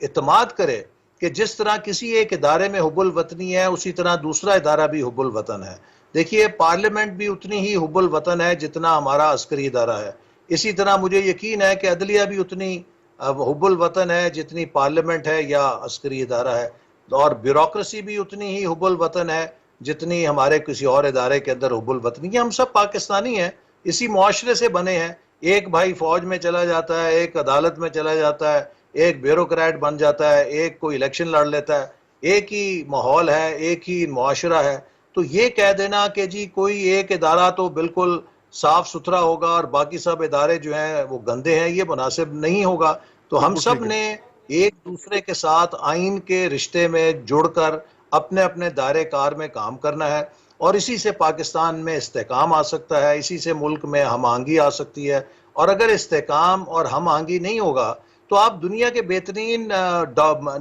इत्माद करे कि जिस तरह किसी एक इदारे में हुब्बुल वतनी है, उसी तरह दूसरा इदारा भी हुब्बुल वतन है। देखिए, पार्लियामेंट भी उतनी ही हुब्बुल वतन है जितना हमारा अस्करी इदारा है। इसी तरह मुझे यकीन है कि अदलिया भी उतनी हुब्बुल वतन है जितनी पार्लियामेंट है या अस्करी इदारा है, और ब्यूरोक्रेसी भी उतनी ही हुब्बुल वतन है जितनी हमारे किसी और इदारे के अंदर हुब्बुल वतनी है। हम सब पाकिस्तानी हैं, इसी मुआशरे से बने हैं। एक भाई फौज में चला जाता है, एक अदालत में चला जाता है, एक ब्यूरोक्रेट बन जाता है, एक कोई इलेक्शन लड़ लेता है, एक ही माहौल है, एक ही मुआशरा है। तो ये कह देना कि जी कोई एक इदारा तो बिल्कुल साफ सुथरा होगा और बाकी सब इदारे जो हैं वो गंदे हैं, ये मुनासिब नहीं होगा। तो हम बिल्कुल सब ठीक है। ने एक दूसरे के साथ आइन के रिश्ते में जुड़कर अपने अपने दायरे कार में काम करना है, और इसी से पाकिस्तान में इस्तेकाम आ सकता है, इसी से मुल्क में हम आहंगी आ सकती है। और अगर इस्तेकाम और हम आहंगी नहीं होगा तो आप दुनिया के बेहतरीन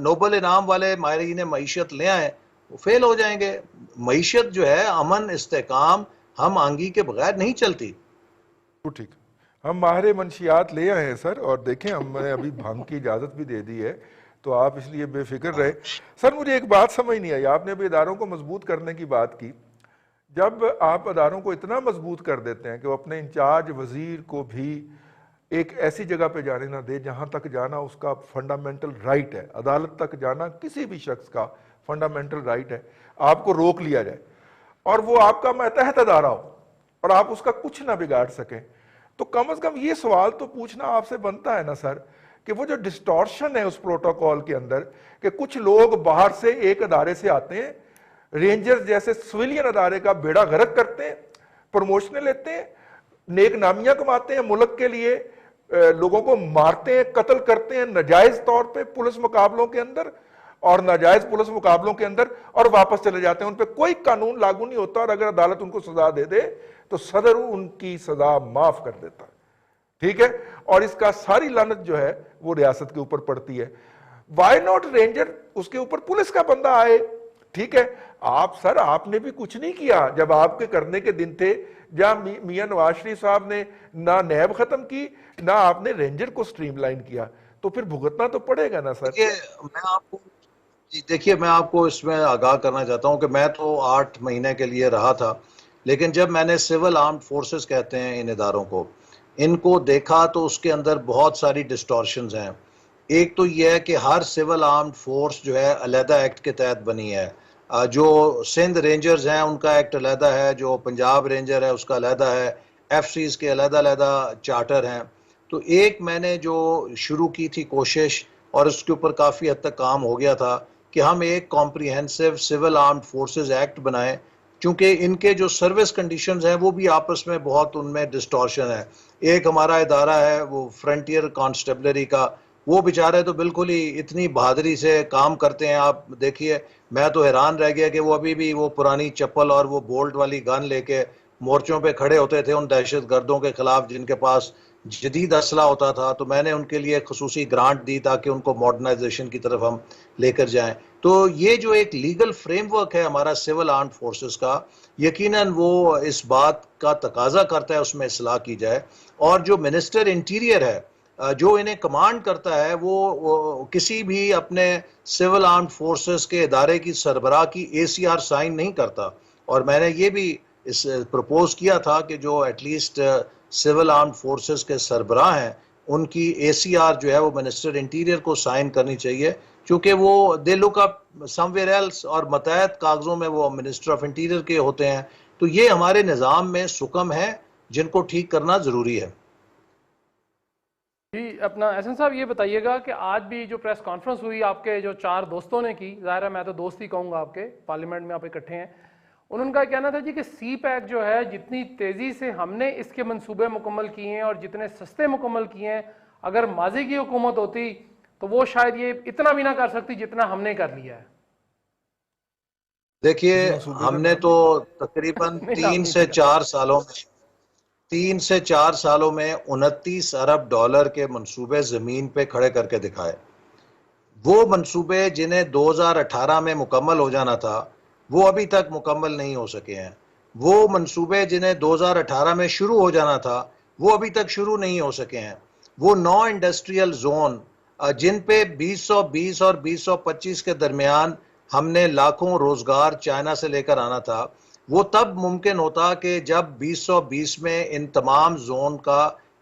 नोबल इनाम वाले माहिरीन मईशत ले आए, वो फेल हो जाएंगे। मईशत जो है अमन, इस्तेकाम, हम आहंगी के बगैर नहीं चलती। तो ठीक, हम माहिर मंशियात ले आए हैं सर, और देखें हमने अभी भांग की इजाज़त भी दे दी है, तो आप इसलिए बेफिक्र रहे। सर मुझे एक बात समझ नहीं आई, आपने भी इदारों को मजबूत करने की बात की। जब आप इदारों को इतना मजबूत कर देते हैं कि वो अपने इंचार्ज वजीर को भी एक ऐसी जगह पे जाने ना दे जहां तक जाना उसका फंडामेंटल राइट है, अदालत तक जाना किसी भी शख्स का फंडामेंटल राइट है, आपको रोक लिया जाए और वो आपका मतहत अदारा हो और आप उसका कुछ ना बिगाड़ सकें, तो कम से कम ये सवाल तो पूछना आपसे बनता है ना सर कि वो जो डिस्टॉर्शन है उस प्रोटोकॉल के अंदर कि कुछ लोग बाहर से एक अदारे से आते हैं, रेंजर्स जैसे सिविलियन अदारे का बेड़ा गर्क करते हैं, प्रमोशन लेते हैं, नेक नामियां कमाते हैं, मुल्क के लिए लोगों को मारते हैं, कत्ल करते हैं नाजायज तौर पे पुलिस मुकाबलों के अंदर और नाजायज पुलिस मुकाबलों के अंदर, और वापस चले जाते हैं। उन पर कोई कानून लागू नहीं होता और अगर अदालत उनको सजा दे दे तो सदर उनकी सजा माफ कर देता है, ठीक है, और इसका सारी लानत जो है वो रियासत के ऊपर पड़ती है। वाई नॉट रेंजर, उसके ऊपर पुलिस का बंदा आए, ठीक है। आप सर आपने भी कुछ नहीं किया जब आपके करने के दिन थे, जहां मियां नवाज शरीफ साहब ने ना नैब खत्म की ना आपने रेंजर को स्ट्रीमलाइन किया, तो फिर भुगतना तो पड़ेगा ना सर। देखिए मैं आपको इसमें आगाह करना चाहता हूं कि मैं तो 8 महीने के लिए रहा था, लेकिन जब मैंने सिविल आर्म्ड फोर्सेस कहते हैं इन इदारों को, इनको देखा तो उसके अंदर बहुत सारी डिस्टॉर्शंस हैं। एक तो यह है कि हर सिविल आर्म्ड फोर्स जो है अलहदा एक्ट के तहत बनी है। जो सिंध रेंजर्स हैं उनका एक्ट अलहदा है, जो पंजाब रेंजर है उसका अलहदा है, एफसीज के अलहदा अलहदा चार्टर हैं। तो एक मैंने जो शुरू की थी कोशिश, और उसके ऊपर काफ़ी हद तक काम हो गया था, कि हम एक comprehensive civil armed forces act बनाएं, क्योंकि इनके जो सर्विस कंडीशंस हैं वो भी आपस में बहुत उनमें डिस्टॉर्शन है। एक हमारा इदारा है वो फ्रंटियर कांस्टेबलरी का, वो बेचारे तो बिल्कुल ही इतनी बहादुरी से काम करते हैं, आप देखिए मैं तो हैरान रह गया कि वो अभी भी वो पुरानी चप्पल और वो बोल्ट वाली गन लेके मोर्चों पे खड़े होते थे उन दहशत गर्दों के खिलाफ जिनके पास जदीद असला होता था। तो मैंने उनके लिए खसूसी ग्रांट दी ताकि उनको मॉडर्नाइजेशन की तरफ हम लेकर जाएं। तो ये जो एक लीगल फ्रेमवर्क है हमारा सिविल आर्म फोर्सेस का, यकीनन वो इस बात का तकाजा करता है उसमें इस्लाह की जाए। और जो मिनिस्टर इंटीरियर है जो इन्हें कमांड करता है, वो किसी भी अपने सिविल आर्म फोर्सेस के इदारे की सरबराह की ACR साइन नहीं करता। और मैंने ये भी इस प्रपोज किया था कि जो एटलीस्ट सिविल आर्म फोर्सेस के सरबराह हैं उनकी ACR जो है वो मिनिस्टर इंटीरियर को साइन करनी चाहिए, क्योंकि वो they look up somewhere else और मतहत कागजों में वो मिनिस्टर ऑफ इंटीरियर के होते हैं। तो ये हमारे निज़ाम में सुकम है जिनको ठीक करना ज़रूरी है। जी अपना एहसन साहब ये बताइएगा कि आज भी जो प्रेस कॉन्फ्रेंस हुई आपके जो 4 दोस्तों ने की, ज़ाहिर है मैं तो दोस्त ही कहूँगा आपके, पार्लियामेंट में आप इकट्ठे हैं, उनका कहना था जी कि CPAC जो है जितनी तेज़ी से हमने इसके मंसूबे मुकम्मल किए हैं और जितने सस्ते मुकम्मल किए हैं, अगर माजी की हुकूमत होती तो वो शायद ये इतना भी ना कर सकती जितना हमने कर लिया है। देखिए हमने तो तकरीबन 3 से 4 सालों में 3 से 4 सालों में 29 अरब डॉलर के मंसूबे जमीन पे खड़े करके दिखाए। वो मंसूबे जिन्हें 2018 में मुकम्मल हो जाना था, वो अभी तक मुकम्मल नहीं हो सके हैं। वो मंसूबे जिन्हें 2018 में शुरू हो जाना था, वो अभी तक शुरू नहीं हो सके हैं। वो 9 इंडस्ट्रियल जोन जिन पे 2020 और 2025 के दरमियान हमने लाखों रोजगार चाइना से लेकर आना था, वो तब मुमकिन होता कि जब 2020 में इन तमाम जोन का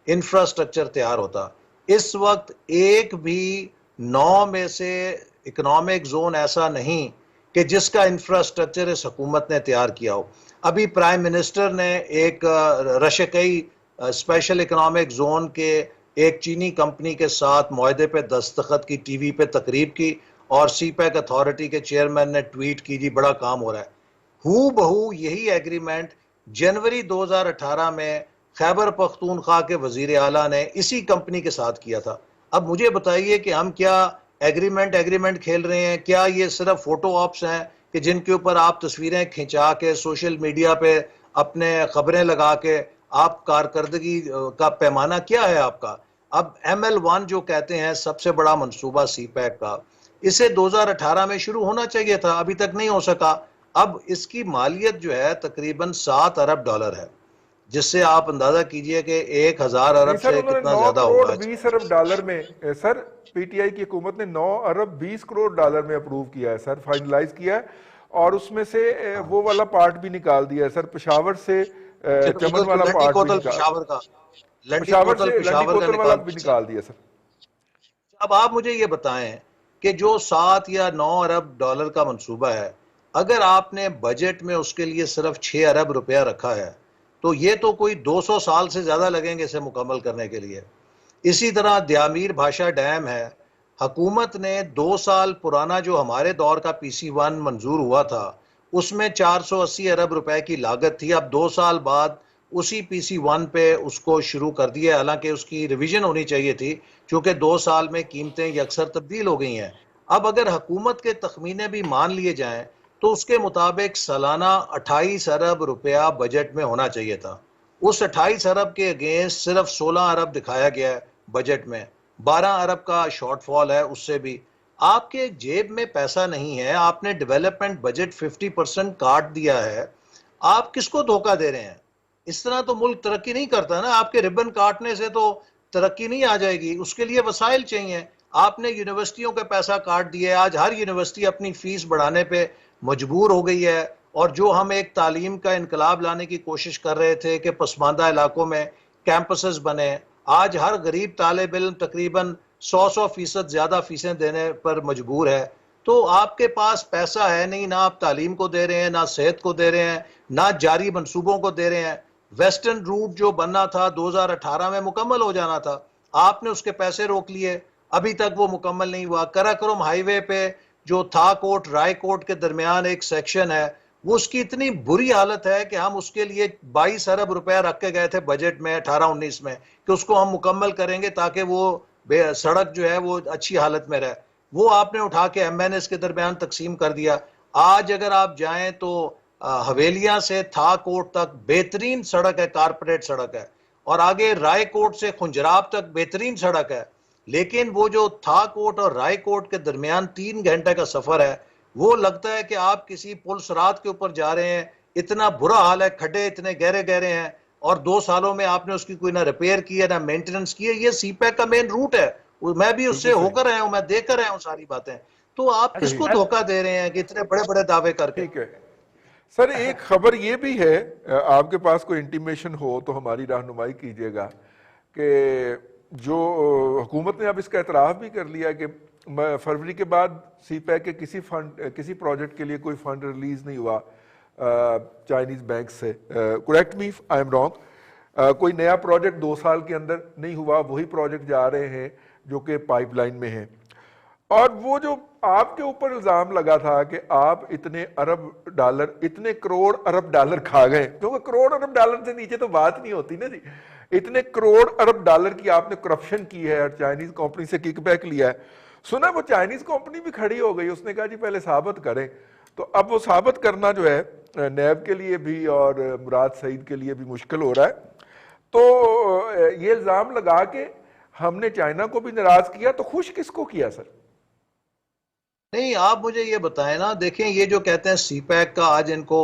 इंफ्रास्ट्रक्चर तैयार होता। इस वक्त एक भी 9 में से इकोनॉमिक जोन ऐसा नहीं कि जिसका इंफ्रास्ट्रक्चर इस हुकूमत ने तैयार किया हो। अभी प्राइम मिनिस्टर ने एक रशकई स्पेशल इकोनॉमिक जोन के एक चीनी कंपनी के साथ मुआहदे पे दस्तखत की, टीवी पे तकरीब की, और सीपैक अथॉरिटी के चेयरमैन ने ट्वीट की, जी बड़ा काम हो रहा है। हू बहू यही एग्रीमेंट जनवरी 2018 में खैबर पख्तूनख्वा के वजीर आला ने इसी कंपनी के साथ किया था। अब मुझे बताइए कि हम क्या एग्रीमेंट खेल रहे हैं? क्या ये सिर्फ फोटो ऑप्स हैं कि जिनके ऊपर आप तस्वीरें खिंचा के सोशल मीडिया पे अपने खबरें लगा के आप कारकर्दगी का पैमाना क्या है आपका? अब ML1 जो कहते हैं सबसे बड़ा मंसूबा सीपैक का, इसे 2018 में शुरू होना चाहिए था, अभी तक नहीं हो सका। अब इसकी मालियत जो है तकरीबन 7 अरब डॉलर है, जिससे आप अंदाजा कीजिए कि 1000 नहीं अरब सर, से उन्होंने कितना 9 ज्यादा करोड़ होगा। 20 अरब डॉलर में सर पीटीआई की हुकूमत ने 9 अरब 20 करोड़ डॉलर में अप्रूव किया है सर, फाइनलाइज किया है। और उसमें से वो वाला पार्ट भी निकाल दिया है सर, पेशावर से चमन वाला लंडी पार्ट भी कोतल निकाल, पेशावर का, लंडी पेशावर कोतल से लंडी पेशावर का कोतल वाला निकाल भी दिया सर। निकाल दिया सर। अब आप मुझे ये बताएं कि जो 7 या 9 अरब डॉलर का मंसूबा है, अगर आपने बजट में उसके लिए सिर्फ 6 अरब रुपया रखा है, तो ये तो कोई 200 साल से ज्यादा लगेंगे इसे मुकम्मल करने के लिए। इसी तरह द्यामीर भाषा डैम है, हुकूमत ने 2 साल पुराना जो हमारे दौर का PC1 मंजूर हुआ था, उसमें 480 अरब रुपए की लागत थी। अब 2 साल बाद उसी PC1 पे उसको शुरू कर दिया, हालांकि उसकी रिवीजन होनी चाहिए थी, क्योंकि 2 साल में कीमतें यकसर तब्दील हो गई हैं। अब अगर हुकूमत के तखमीने भी मान लिए जाएं, तो उसके मुताबिक सालाना 28 अरब रुपया बजट में होना चाहिए था। उस 28 अरब के अगेंस्ट सिर्फ 16 अरब दिखाया गया है बजट में, 12 अरब का शॉर्टफॉल है। उससे भी आपके जेब में पैसा नहीं है, आपने डेवलपमेंट बजट 50% काट दिया है। आप किसको धोखा दे रहे हैं? इस तरह तो मुल्क तरक्की नहीं करता ना। आपके रिबन काटने से तो तरक्की नहीं आ जाएगी, उसके लिए वसाइल चाहिए। आपने यूनिवर्सिटियों का पैसा काट दिया है, आज हर यूनिवर्सिटी अपनी फीस बढ़ाने पे मजबूर हो गई है। और जो हम एक तालीम का इनकलाब लाने की कोशिश कर रहे थे कि पसमानदा इलाकों में कैंपसेस बने, आज हर गरीब तालिब इल्म तकरीबन 100% ज्यादा फीसें देने पर मजबूर है। तो आपके पास पैसा है नहीं, ना आप तालीम को दे रहे हैं, ना सेहत को दे रहे हैं, ना जारी मंसूबों को दे रहे हैं। वेस्टर्न रूट जो बनना था 2018 में मुकम्मल हो जाना था, आपने उसके पैसे रोक लिए, अभी तक वो मुकम्मल नहीं हुआ। कराकोरम हाईवे पे जो थाकोट रायकोट के दरमियान एक सेक्शन है, वो उसकी इतनी बुरी हालत है कि हम उसके लिए 22 अरब रुपया रख के गए थे बजट में 18-19 में कि उसको हम मुकम्मल करेंगे ताकि वो सड़क जो है वो अच्छी हालत में रहे। वो आपने उठा के MNS के दरमियान तकसीम कर दिया। आज अगर आप जाएं तो हवेलियां से थाकोट तक बेहतरीन सड़क है, कारपोरेट सड़क है, और आगे रायकोट से खुंजराब तक बेहतरीन सड़क है। लेकिन वो जो थाकोट और रायकोट के दरमियान 3 घंटे का सफर है, वो लगता है कि आप किसी पुल सरात के ऊपर जा रहे हैं। इतना बुरा हाल है, खड्डे इतने गहरे गहरे हैं, और 2 सालों में आपने उसकी कोई ना रिपेयर की है ना मेंटेनेंस की है। ये सीपैक का मेन रूट है, मैं भी उससे होकर आया हूं, मैं देख कर आया हूं सारी बातें। तो आप किसको धोखा दे रहे हैं कि इतने बड़े बड़े दावे करके? ठीक है सर, एक खबर ये भी है, आपके पास कोई इंटीमेशन हो तो हमारी रहनुमाई कीजिएगा कि जो हुकूमत ने अब इसका एतराफ़ भी कर लिया कि फरवरी के बाद सीपैक के किसी प्रोजेक्ट के लिए कोई फंड रिलीज नहीं हुआ चाइनीज बैंक से। Correct me if I am wrong, कोई नया प्रोजेक्ट 2 साल के अंदर नहीं हुआ, वही प्रोजेक्ट जा रहे हैं जो कि पाइपलाइन में हैं। और वो जो आपके ऊपर इल्जाम लगा था कि आप इतने अरब डॉलर, इतने करोड़ अरब डॉलर खा गए, क्योंकि करोड़ अरब डॉलर से नीचे तो बात नहीं होती ना जी। इतने करोड़ अरब डॉलर की आपने करप्शन की है और चाइनीज कंपनी से किकबैक लिया है। सुना वो चाइनीज कंपनी भी खड़ी हो गई, उसने कहा जी पहले साबित करें। तो अब वो साबित करना जो है नैब के लिए भी और मुराद सईद के लिए भी मुश्किल हो रहा है। तो ये इल्जाम लगा के हमने चाइना को भी नाराज किया, तो खुश किसको किया सर? नहीं, आप मुझे ये बताएं ना, देखें ये जो कहते हैं सीपैक का, आज इनको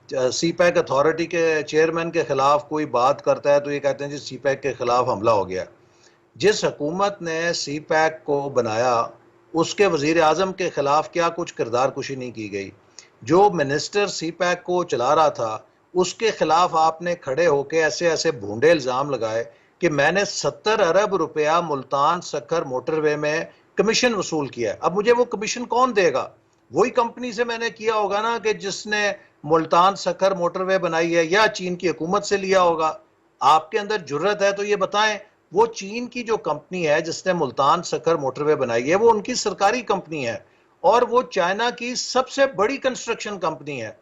सीपैक अथॉरिटी के चेयरमैन के खिलाफ कोई बात करता है तो ये कहते हैं जी सीपैक के खिलाफ हमला हो गया। जिस हुकूमत ने सीपैक को बनाया उसके वजीर आजम के खिलाफ क्या कुछ किरदार कुशी नहीं की गई? जो मिनिस्टर सीपैक को चला रहा था उसके खिलाफ आपने खड़े होकर ऐसे ऐसे भूंडे इल्जाम लगाए कि मैंने 70 अरब रुपया मुल्तान सक्कर मोटरवे में कमीशन वसूल किया है। अब मुझे वो कमीशन कौन देगा? वही कंपनी से मैंने किया होगा ना कि जिसने मुल्तान सक्कर मोटरवे बनाई है, या चीन की हुकूमत से लिया होगा। आपके अंदर जुर्रत है तो ये बताएं, वो चीन की जो कंपनी है जिसने मुल्तान सक्कर मोटरवे बनाई है वो उनकी सरकारी कंपनी है और वो चाइना की सबसे बड़ी कंस्ट्रक्शन कंपनी है।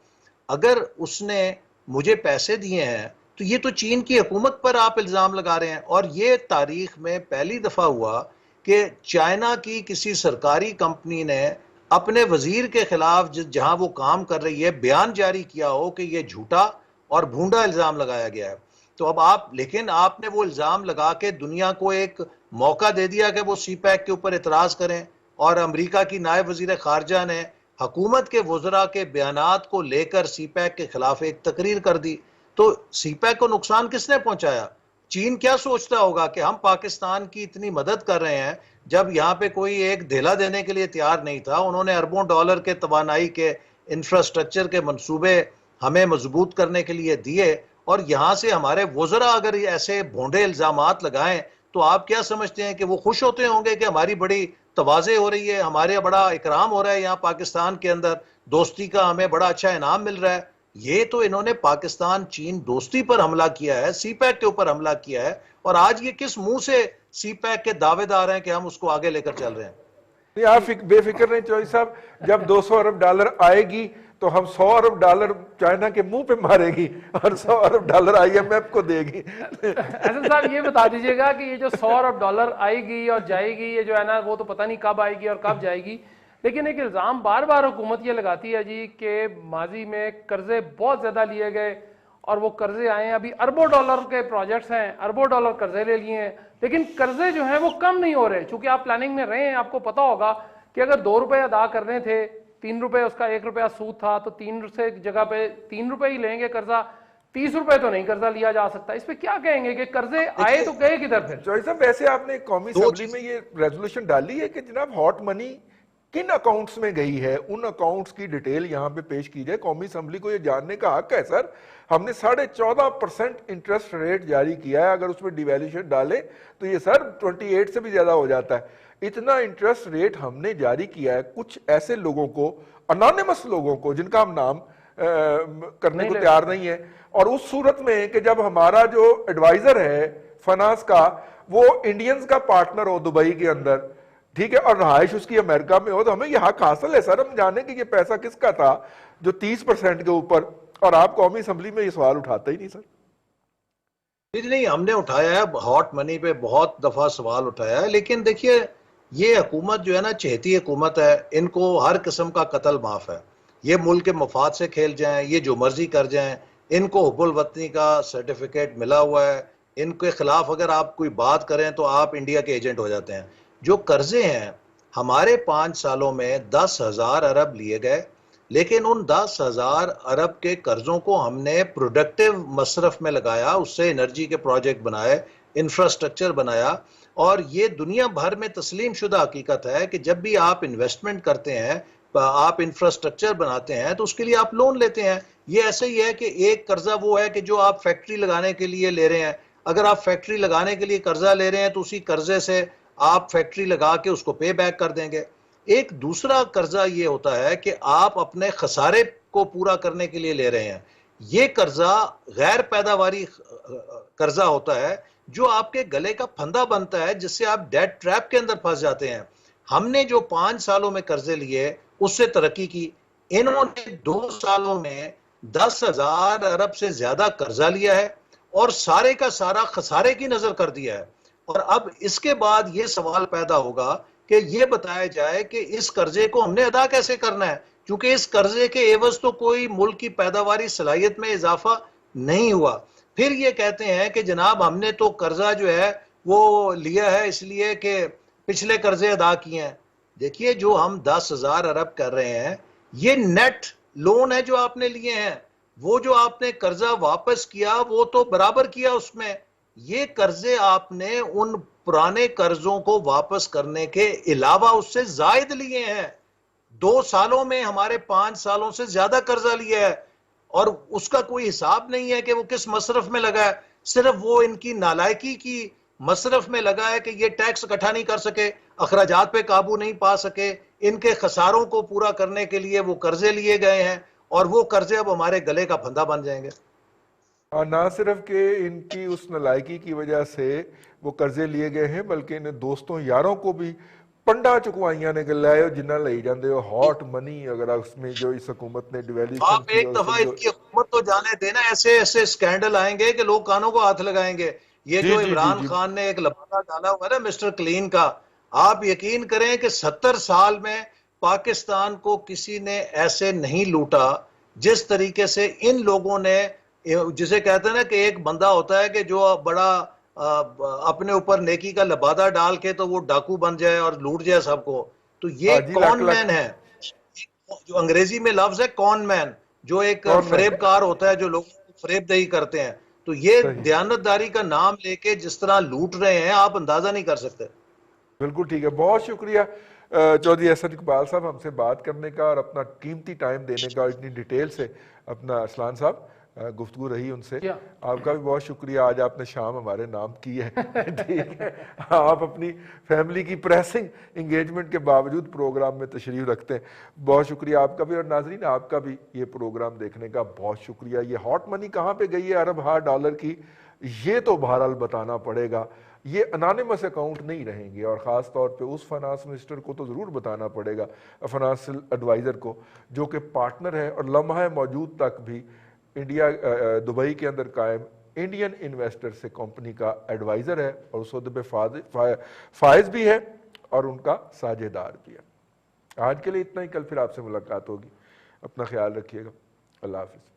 अगर उसने मुझे पैसे दिए हैं तो ये तो चीन की हुकूमत पर आप इल्जाम लगा रहे हैं। और ये तारीख में पहली दफा हुआ कि चाइना की किसी सरकारी कंपनी ने अपने वजीर के खिलाफ जहां वो काम कर रही है बयान जारी किया हो कि ये झूठा और भूंडा इल्जाम लगाया गया है। तो अब आप, लेकिन आपने वो इल्जाम लगा के दुनिया को एक मौका दे दिया कि वो सीपैक के ऊपर इतराज करें, और अमेरिका की नायब वजीर खारजा ने हुकूमत के वज़रा के बयानात को लेकर सीपैक के खिलाफ एक तकरीर कर दी। तो सीपैक को नुकसान किसने पहुंचाया? चीन क्या सोचता होगा कि हम पाकिस्तान की इतनी मदद कर रहे हैं जब यहाँ पे कोई एक धेला देने के लिए तैयार नहीं था। उन्होंने अरबों डॉलर के तवानाई के इंफ्रास्ट्रक्चर के मंसूबे हमें मजबूत करने के लिए दिए, और यहाँ से हमारे वज़रा अगर ऐसे भोंडे इल्जामात लगाएं तो आप क्या समझते हैं कि वो खुश होते होंगे कि हमारी बड़ी तवाज़े हो रही है, हमारे बड़ा इकराम हो रहा है यहाँ पाकिस्तान के अंदर, दोस्ती का हमें बड़ा अच्छा इनाम मिल रहा है? ये तो इन्होंने पाकिस्तान चीन दोस्ती पर हमला किया है, सीपैक के ऊपर हमला किया है, और आज ये किस मुंह से सीपैक के दावेदार हैं कि हम उसको आगे लेकर चल रहे हैं? नहीं, आप बेफिक्र नहीं चौधरी साहब, जब 200 अरब डॉलर आएगी तो हम 100 अरब डॉलर चाइना के मुंह पे मारेगी और 100 अरब डॉलर IMF को देगी। एहसन साहब ये बता दीजिएगा कि ये जो 100 अरब डॉलर आएगी और जाएगी, ये जो है ना वो तो पता नहीं कब आएगी और कब जाएगी, लेकिन एक इल्ज़ाम बार बार हुकूमत ये लगाती है जी कि माजी में कर्जे बहुत ज़्यादा लिए गए और वो कर्जे आए हैं, अभी अरबों डॉलर के प्रोजेक्ट्स हैं, अरबों डॉलर कर्जे ले लिए हैं, लेकिन कर्जे जो हैं वो कम नहीं हो रहे। चूंकि आप प्लानिंग में रहे हैं, आपको पता होगा कि अगर 2 रुपए अदा करने थे, 3 रुपए उसका 1 रुपया सूद था, तो 3 से जगह पे 3 रुपए ही लेंगे कर्जा, 30 रुपए तो नहीं कर्जा लिया जा सकता। इस पे क्या कहेंगे कि कर्जे आए तो गए किधर फिर? चौधरी साहब, वैसे आपने कौमी असेंबली में ये रेजोल्यूशन डाली है कि जनाब हॉट मनी किन अकाउंट्स में गई है, उन अकाउंट्स की डिटेल यहाँ पे पेश की जाए। कौमी असेंबली को ये जानने का हक है सर। हमने 14.5% इंटरेस्ट रेट जारी किया है, अगर उसमें डिवैल्यूएशन डाले तो ये सर 28 से भी ज्यादा हो जाता है। इतना इंटरेस्ट रेट हमने जारी किया है कुछ ऐसे लोगों को, अनोनिमस लोगों को, जिनका हम नाम करने को तैयार नहीं है। और उस सूरत में कि जब हमारा जो एडवाइजर है फाइनेंस का वो इंडियंस का पार्टनर हो दुबई के अंदर, ठीक है, और रहाइश उसकी अमेरिका में हो, तो हमें यह हक हासिल है सर हम जाने कि ये पैसा किसका था जो 30% के ऊपर, और आप कौमी असेंबली में ये सवाल उठाते ही नहीं सर। नहीं, हमने उठाया है, हॉट मनी पे बहुत दफा सवाल उठाया है, लेकिन देखिए ये हुकूमत जो है ना चहेती हुकूमत है, इनको हर किस्म का कत्ल माफ है। ये मुल्क के मफाद से खेल जाएं, ये जो मर्जी कर जाएं, इनको हुब्बुल वतनी का सर्टिफिकेट मिला हुआ है, इनके खिलाफ अगर आप कोई बात करें तो आप इंडिया के एजेंट हो जाते हैं। जो कर्जे हैं हमारे 5 सालों में 10,000 अरब लिए गए, लेकिन उन 10,000 अरब के कर्जों को हमने प्रोडक्टिव मसरफ में लगाया, उससे एनर्जी के प्रोजेक्ट बनाए, इंफ्रास्ट्रक्चर बनाया। और ये दुनिया भर में तस्लीम शुदा हकीकत है कि जब भी आप इन्वेस्टमेंट करते हैं, आप इंफ्रास्ट्रक्चर बनाते हैं, तो उसके लिए आप लोन लेते हैं। ये ऐसे ही है कि एक कर्जा वो है कि जो आप फैक्ट्री लगाने के लिए ले रहे हैं, अगर आप फैक्ट्री लगाने के लिए कर्जा ले रहे हैं तो उसी कर्जे से आप फैक्ट्री लगा के उसको पे बैक कर देंगे। एक दूसरा कर्जा ये होता है कि आप अपने खसारे को पूरा करने के लिए ले रहे हैं। ये कर्जा गैर पैदावारी कर्जा होता है जो आपके गले का फंदा बनता है, जिससे आप डेट ट्रैप के अंदर फंस जाते हैं। हमने जो 5 सालों में कर्जे लिए उससे तरक्की की, इन्होंने 2 सालों में 10,000 अरब से ज्यादा कर्जा लिया है और सारे का सारा खसारे की नजर कर दिया है। और अब इसके बाद ये सवाल पैदा होगा कि ये बताया जाए कि इस कर्जे को हमने अदा कैसे करना है, क्योंकि इस कर्जे के एवज तो कोई मुल्क की पैदावारी सलाहियत में इजाफा नहीं हुआ। फिर ये कहते हैं कि जनाब हमने तो कर्जा जो है वो लिया है इसलिए कि पिछले कर्जे अदा किए हैं। देखिए जो हम 10,000 अरब कर रहे हैं ये नेट लोन है जो आपने लिए हैं, वो जो आपने कर्जा वापस किया वो तो बराबर किया उसमें। ये कर्जे आपने उन पुराने कर्जों को वापस करने के अलावा उससे जायद लिए हैं। 2 सालों में हमारे 5 सालों से ज्यादा कर्जा लिया है और उसका कोई हिसाब नहीं है कि वो किस मसरफ में लगा है। सिर्फ वो इनकी नालायकी की मसरफ में लगा है कि ये टैक्स इकट्ठा नहीं कर सके, अखराजात पे काबू नहीं पा सके, इनके खसारों को पूरा करने के लिए वो कर्जे लिए गए हैं और वो कर्जे अब हमारे गले का फंदा बन जाएंगे। और ना सिर्फ कि इनकी उस नालायकी की वजह से वो कर्जे लिए गए हैं, बल्कि इन दोस्तों यारों को भी पंडा चुकवाइयां ने गलाए जिन्ना ले जाते हो हॉट मनी। अगर उसमें जो इस हुकूमत ने डिवेल्यूशन आप की एक और दफा जो इसकी हुकूमत तो जाने देना, ऐसे ऐसे स्कैंडल आएंगे कि लोग कानों को हाथ लगाएंगे। ये जी जो जी जी इमरान जी खान ने एक लबादा डाला हुआ है ना मिस्टर क्लीन का, आप यकीन करें कि 70 साल में पाकिस्तान को किसी ने ऐसे नहीं लूटा जिस तरीके से इन लोगों ने, जिसे कहते हैं ना कि एक बंदा होता है कि जो बड़ा अपने ऊपर नेकी का लबादा डाल के तो वो डाकू बन जाए और लूट जाए सबको। तो ये हाँ जी, कौन लाख लाख मैन है, जो अंग्रेजी में लफ्ज है कॉन मैन, जो एक कौन मैन। फरेबकार होता है, जो लोगों को फरेबदही करते हैं। तो ये सही, दयानतदारी का नाम लेके जिस तरह लूट रहे हैं आप अंदाजा नहीं कर सकते। बिल्कुल ठीक है। बहुत शुक्रिया चौधरी एहसन इकबाल साहब हमसे बात करने का और अपना कीमती टाइम देने का, इतनी डिटेल से अपना असलान साहब गुफ्तगू रही उनसे। क्या आपका भी बहुत शुक्रिया, आज आपने शाम हमारे नाम की है ठीक है। आप अपनी फैमिली की प्रेसिंग इंगेजमेंट के बावजूद प्रोग्राम में तशरीफ रखते हैं, बहुत शुक्रिया आपका भी। और नाजरीन आपका भी ये प्रोग्राम देखने का बहुत शुक्रिया। ये हॉट मनी कहाँ पे गई है अरब हार डॉलर की, ये तो बहरहाल बताना पड़ेगा। ये अनानिमस अकाउंट नहीं रहेंगे और ख़ास तौर पे उस फाइनेंस मिनिस्टर को तो ज़रूर बताना पड़ेगा, फाइनेंशियल एडवाइज़र को, जो कि पार्टनर है और लम्हा मौजूद तक भी इंडिया दुबई के अंदर कायम इंडियन इन्वेस्टर से कंपनी का एडवाइज़र है और उस उहदे पे फायज भी है और उनका साझेदार भी है। आज के लिए इतना ही, कल फिर आपसे मुलाकात होगी। अपना ख्याल रखिएगा। अल्लाह हाफिज़।